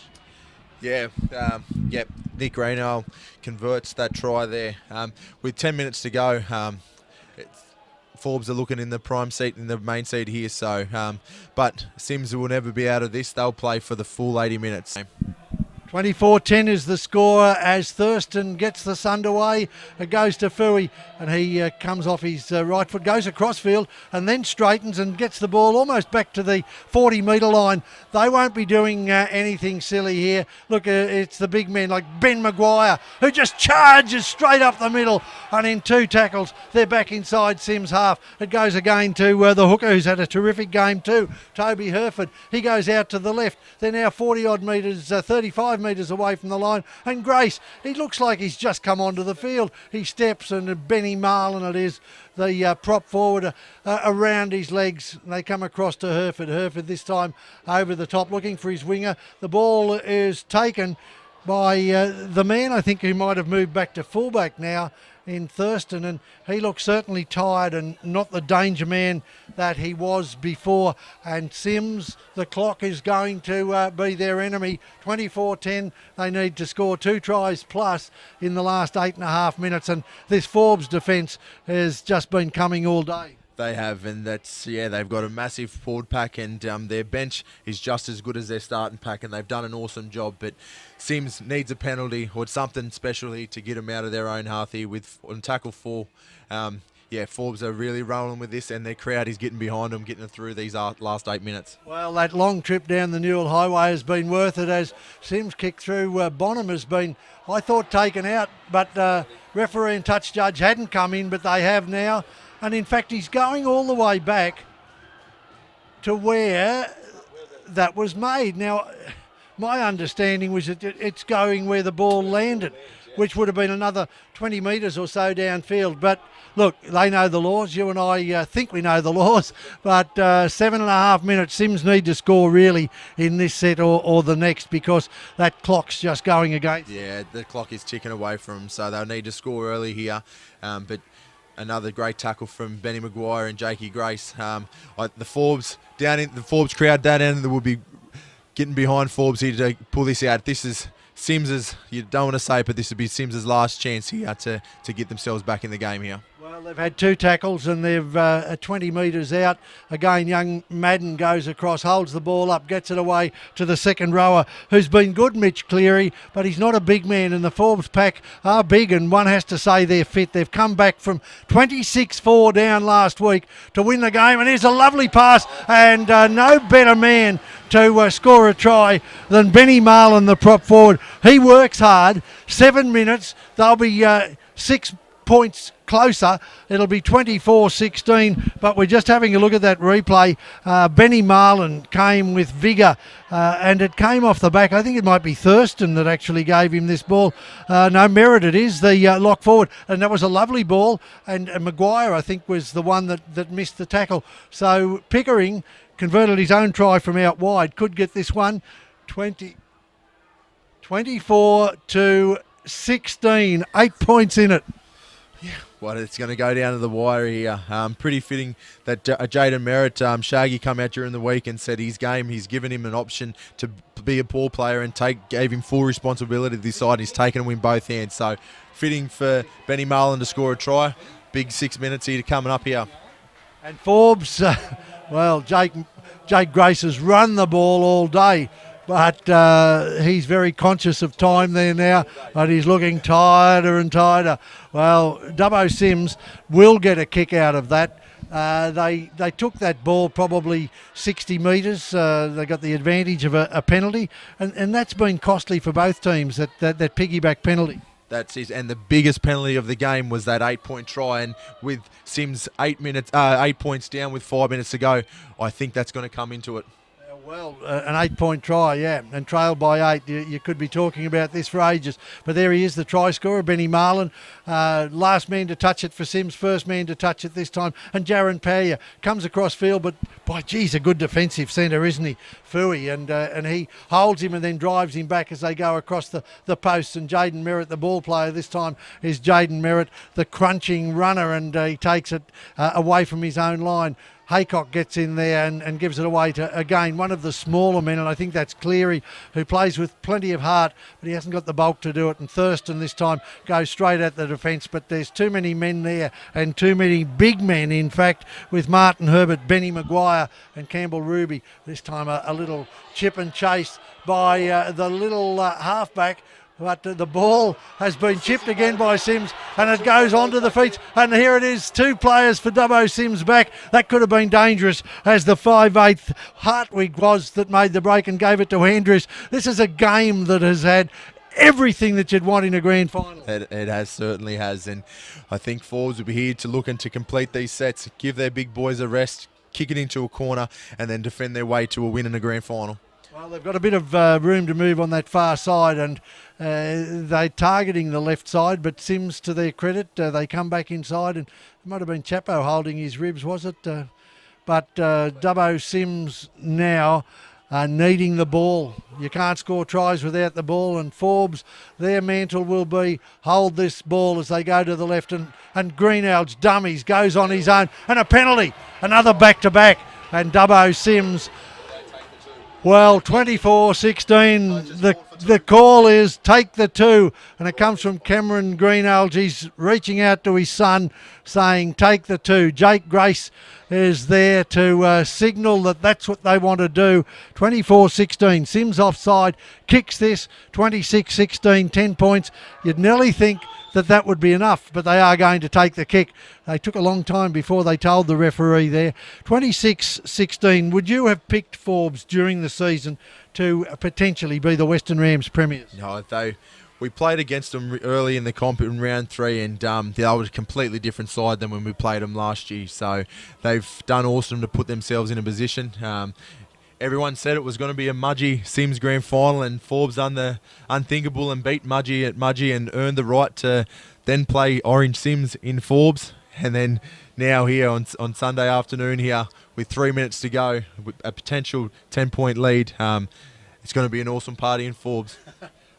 Yeah, Nick Greenhalgh converts that try there. With 10 minutes to go, Forbes are looking in the prime seat, in the main seat here. So, but Sims will never be out of this. They'll play for the full 80 minutes. 24-10 is the score as Thurston gets this underway. It goes to Fui, and he comes off his right foot, goes across field and then straightens and gets the ball almost back to the 40-metre line. They won't be doing anything silly here. Look, it's the big men like Ben Maguire who just charges straight up the middle, and in 2 tackles they're back inside Sims' half. It goes again to the hooker who's had a terrific game too, Toby Herford. He goes out to the left. They're now 40-odd metres, 35 metres away from the line, and Grace, he looks like he's just come onto the field. He steps, and Benny Marlin, it is, the prop forward, around his legs. They come across to Herford. Herford this time over the top looking for his winger. The ball is taken by the man, I think, who might have moved back to fullback now in Thurston, and he looks certainly tired and not the danger man that he was before. And Sims, the clock is going to be their enemy. 24-10, they need to score 2 tries plus in the last 8.5 minutes, and this Forbes defence has just been coming all day. They have, and that's, they've got a massive forward pack, and their bench is just as good as their starting pack, and they've done an awesome job. But Sims needs a penalty or something specially to get them out of their own half here on tackle 4. Forbes are really rolling with this, and their crowd is getting behind them, getting them through these last 8 minutes. Well, that long trip down the Newell Highway has been worth it, as Sims' kick through Bonham has been, I thought, taken out, but referee and touch judge hadn't come in, but they have now. And in fact, he's going all the way back to where that was made. Now, my understanding was that it's going where the ball landed, which would have been another 20 metres or so downfield. But look, they know the laws. You and I think we know the laws. But 7.5 minutes, Sims need to score really in this set or the next, because that clock's just going against. Yeah, the clock is ticking away from them, so they'll need to score early here. But another great tackle from Benny Maguire and Jakey Grace. The Forbes crowd down end will be getting behind Forbes here to pull this out. This is Sims's, you don't want to say it, but this would be Sims's last chance here to get themselves back in the game here. Well, they've had 2 tackles and they've 20 metres out. Again, young Mann goes across, holds the ball up, gets it away to the second rower, who's been good, Mitch Cleary, but he's not a big man, and the Forbes pack are big, and one has to say they're fit. They've come back from 26-4 down last week to win the game, and here's a lovely pass, and no better man to score a try than Benny Marlin, the prop forward. He works hard. 7 minutes, they'll be 6 points closer. It'll be 24-16, but we're just having a look at that replay. Benny Marlin came with vigour, and it came off the back. I think it might be Thurston that actually gave him this ball. No, Merritt it is, the lock forward, and that was a lovely ball, and Maguire, I think, was the one that missed the tackle. So Pickering converted his own try from out wide, could get this one. 24-16, 8 points in it. Well, it's going to go down to the wire here. Pretty fitting that Jaden Merritt, Shaggy, come out during the week and said his game, he's given him an option to be a ball player and gave him full responsibility to this side. He's taken him in both hands. So fitting for Benny Marlin to score a try. Big 6 minutes here coming up here. And Forbes, Jake Grace has run the ball all day, but he's very conscious of time there now, but he's looking tireder and tireder. Well, Dubbo Sims will get a kick out of that. They took that ball probably 60 metres. They got the advantage of a penalty, and that's been costly for both teams, that piggyback penalty. That's it, and the biggest penalty of the game was that 8-point try, and with Sims 8 points down with 5 minutes to go, I think that's going to come into it. Well, an 8-point try, yeah, and trailed by 8. You could be talking about this for ages. But there he is, the try scorer, Benny Marlin. Last man to touch it for Sims, first man to touch it this time. And Jaron Paya comes across field, but by geez, a good defensive centre, isn't he, Fooey? And he holds him and then drives him back as they go across the posts. And Jaden Merritt, the ball player this time, is Jaden Merritt, the crunching runner, and he takes it away from his own line. Haycock gets in there and gives it away to, again, one of the smaller men, and I think that's Cleary, who plays with plenty of heart, but he hasn't got the bulk to do it. And Thurston this time goes straight at the defence, but there's too many men there, and too many big men, in fact, with Martin Herbert, Benny Maguire and Campbell Ruby. This time a little chip and chase by the little halfback. But the ball has been chipped again by Sims, and it goes onto the feet. And here it is, 2 players for Dubbo Sims back. That could have been dangerous, as the 5/8 Hartwig was that made the break and gave it to Andrews. This is a game that has had everything that you'd want in a grand final. It has, certainly has. And I think Forbes will be here to looking to complete these sets, give their big boys a rest, kick it into a corner, and then defend their way to a win in a grand final. Well, they've got a bit of room to move on that far side, and they're targeting the left side, but Sims, to their credit, they come back inside, and it might have been Chapo holding his ribs, was it? But Dubbo Sims now needing the ball. You can't score tries without the ball, and Forbes, their mantle will be hold this ball as they go to the left, and Greenhalgh's dummies, goes on his own, and a penalty, another back-to-back, and Dubbo Sims. Well, 24-16, the call is take the 2, and it comes from Cameron Greenhalgh. He's reaching out to his son saying take the 2. Jake Grace is there to signal that that's what they want to do. 24-16, Sims offside, kicks this, 26-16, 10 points. You'd nearly think that would be enough, but they are going to take the kick. They took a long time before they told the referee there. 26-16, would you have picked Forbes during the season to potentially be the Western Rams premiers? No, we played against them early in the comp in round 3, and they were a completely different side than when we played them last year. So they've done awesome to put themselves in a position. Everyone said it was going to be a Mudgee Sims grand final, and Forbes done the unthinkable and beat Mudgee at Mudgee and earned the right to then play Orange Sims in Forbes. And then now here on Sunday afternoon here with 3 minutes to go, with a potential 10-point lead, it's going to be an awesome party in Forbes.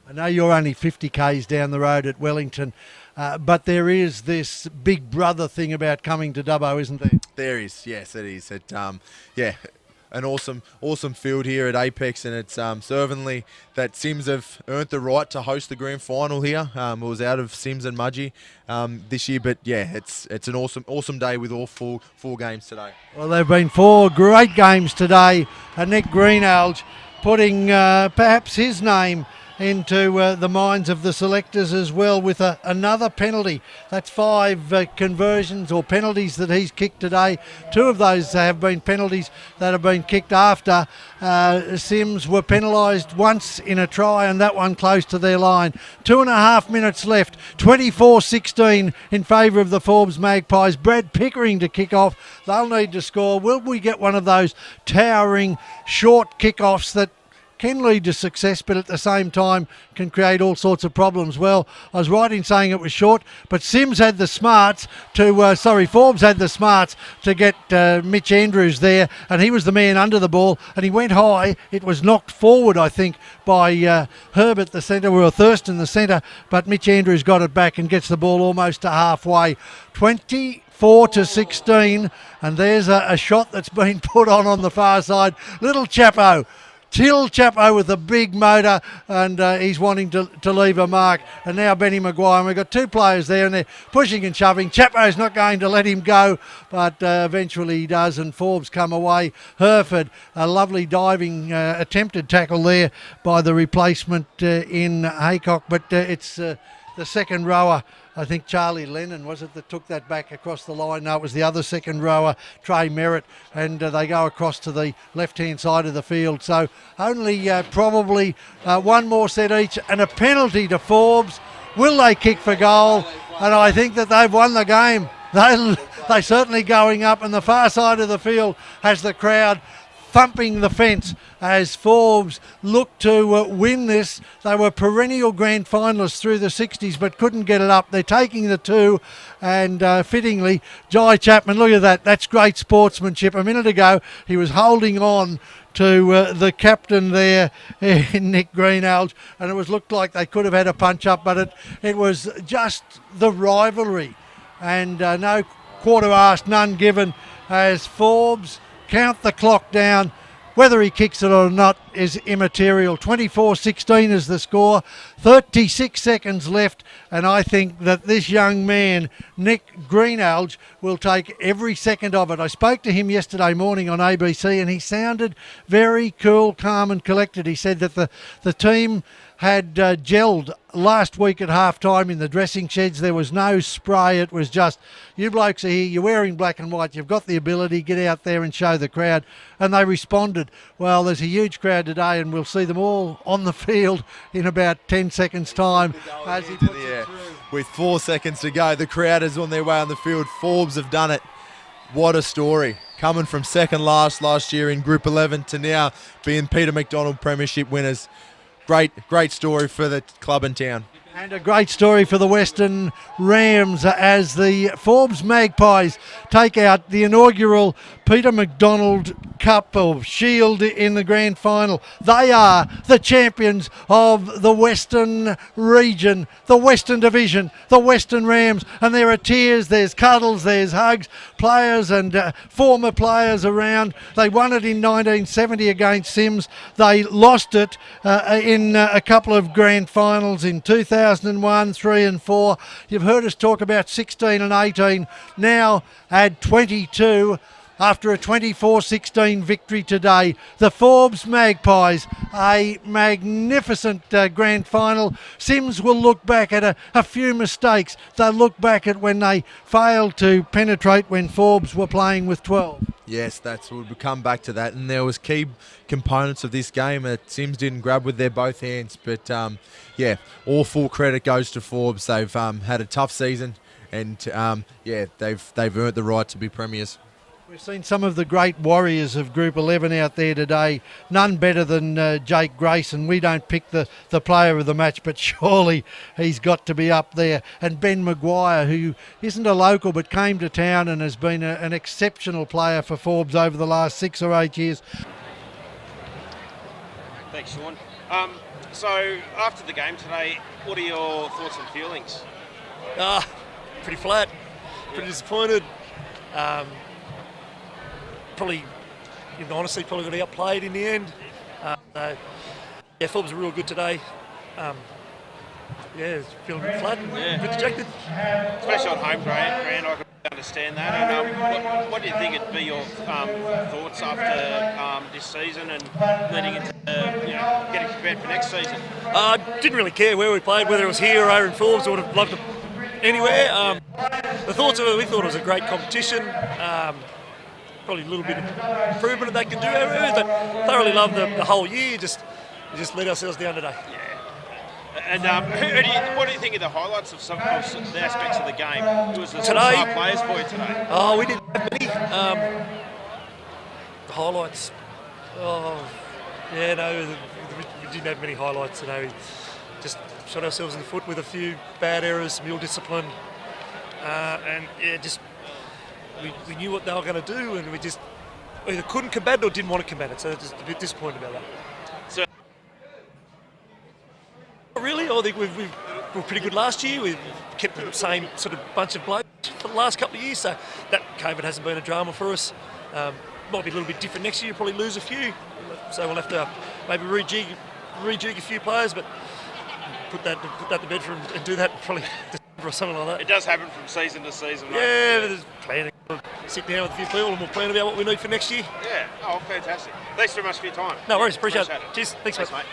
I know you're only 50 k's down the road at Wellington, but there is this big brother thing about coming to Dubbo, isn't there? There is, yes, it is. An awesome field here at Apex, and it's certainly that Sims have earned the right to host the grand final here. It was out of Sims and Mudgee this year, but yeah, it's an awesome day with all four games today. Well, there have been 4 great games today, and Nick Greenhalgh putting perhaps his name into the minds of the selectors as well with another penalty. That's 5 conversions or penalties that he's kicked today. 2 of those have been penalties that have been kicked after Sims were penalised once in a try, and that one close to their line. 2.5 minutes left. 24-16 in favour of the Forbes Magpies. Brad Pickering to kick off. They'll need to score. Will we get one of those towering short kick-offs that can lead to success, but at the same time can create all sorts of problems? Well, I was right in saying it was short, but Forbes had the smarts to get Mitch Andrews there, and he was the man under the ball, and he went high. It was knocked forward, I think, by Herbert, the centre, or Thurston, the centre, but Mitch Andrews got it back and gets the ball almost to halfway. 24-16, and there's a shot that's been put on the far side. Little Chapo. Till Chapo with a big motor, and he's wanting to leave a mark. And now Benny Maguire, and we've got 2 players there, and they're pushing and shoving. Chapo's not going to let him go, but eventually he does, and Forbes come away. Herford, a lovely diving attempted tackle there by the replacement in Haycock, but it's the second rower, I think Charlie Lennon, was it, that took that back across the line? No, it was the other second rower, Trey Merritt, and they go across to the left-hand side of the field. So only probably 1 more set each, and a penalty to Forbes. Will they kick for goal? And I think that they've won the game. They're certainly going up, and the far side of the field has the crowd thumping the fence as Forbes looked to win this. They were perennial grand finalists through the 60s but couldn't get it up. They're taking the 2, and fittingly, Jai Chapman, look at that. That's great sportsmanship. A minute ago, he was holding on to the captain there, Nick Greenhalgh, and it looked like they could have had a punch up, but it was just the rivalry, and no quarter asked, none given, as Forbes count the clock down. Whether he kicks it or not is immaterial. 24-16 is the score, 36 seconds left, and I think that this young man, Nick Greenhalgh, will take every second of it. I spoke to him yesterday morning on ABC, and he sounded very cool, calm and collected. He said that the team had gelled last week at half-time in the dressing sheds. There was no spray. It was just, you blokes are here, you're wearing black and white, you've got the ability, get out there and show the crowd. And they responded. Well, there's a huge crowd today, and we'll see them all on the field in about 10 seconds' time as he puts it through. With 4 seconds to go, the crowd is on their way on the field. Forbes have done it. What a story. Coming from second last year in Group 11 to now being Peter McDonald Premiership winners. Great story for the club in town. And a great story for the Western Rams as the Forbes Magpies take out the inaugural Peter McDonald Cup of Shield in the grand final. They are the champions of the Western region, the Western Division, the Western Rams. And there are tears, there's cuddles, there's hugs, players and former players around. They won it in 1970 against Sims. They lost it in a couple of grand finals in 2001, 3 and 4. You've heard us talk about 16 and 18. Now add 22 after a 24-16 victory today. The Forbes Magpies, a magnificent grand final. Sims will look back at a few mistakes. They'll look back at when they failed to penetrate when Forbes were playing with 12. Yes, we'll come back to that. And there was key components of this game that Sims didn't grab with their both hands. But, yeah, all full credit goes to Forbes. They've had a tough season, and, yeah, they've earned the right to be premiers. We've seen some of the great warriors of Group 11 out there today. None better than Jake Grayson. We don't pick the player of the match, but surely he's got to be up there. And Ben Maguire, who isn't a local but came to town and has been an exceptional player for Forbes over the last 6 or 8 years. Thanks, Sean. So, after the game today, what are your thoughts and feelings? Pretty flat, pretty disappointed. Probably, honestly, got outplayed in the end. Yeah, Forbes were real good today. Yeah, feeling a bit flat, a bit dejected. Especially on home ground, I can understand that. And what do you think would be your thoughts after this season and leading into getting prepared for next season? Didn't really care where we played, whether it was here or over in Forbes. I would have loved it anywhere. The thoughts of it, we thought it was a great competition. Probably a little bit of improvement that can do everywhere, but thoroughly loved the whole year. Just let ourselves down today. Yeah. And what do you think of the highlights of some of the aspects of the game? Who was the today, star players for you today? Oh, we didn't have many highlights. Oh, yeah, no, we didn't have many highlights today. We just shot ourselves in the foot with a few bad errors, some ill discipline, and yeah, just. We knew what they were going to do, and we just either couldn't combat it or didn't want to combat it. So just a bit disappointed about that. So, really, I think we were pretty good last year. We kept the same sort of bunch of blokes for the last couple of years. So that COVID hasn't been a drama for us. Might be a little bit different next year. Probably lose a few. So we'll have to maybe rejig a few players, but put that to bed for and do that probably. Or something like that. It does happen from season to season, mate. Yeah, but there's planning. Sit down with a few people and we'll plan about what we need for next year. Yeah, fantastic. Thanks very much for your time. No worries, appreciate it. Cheers. Thanks, mate.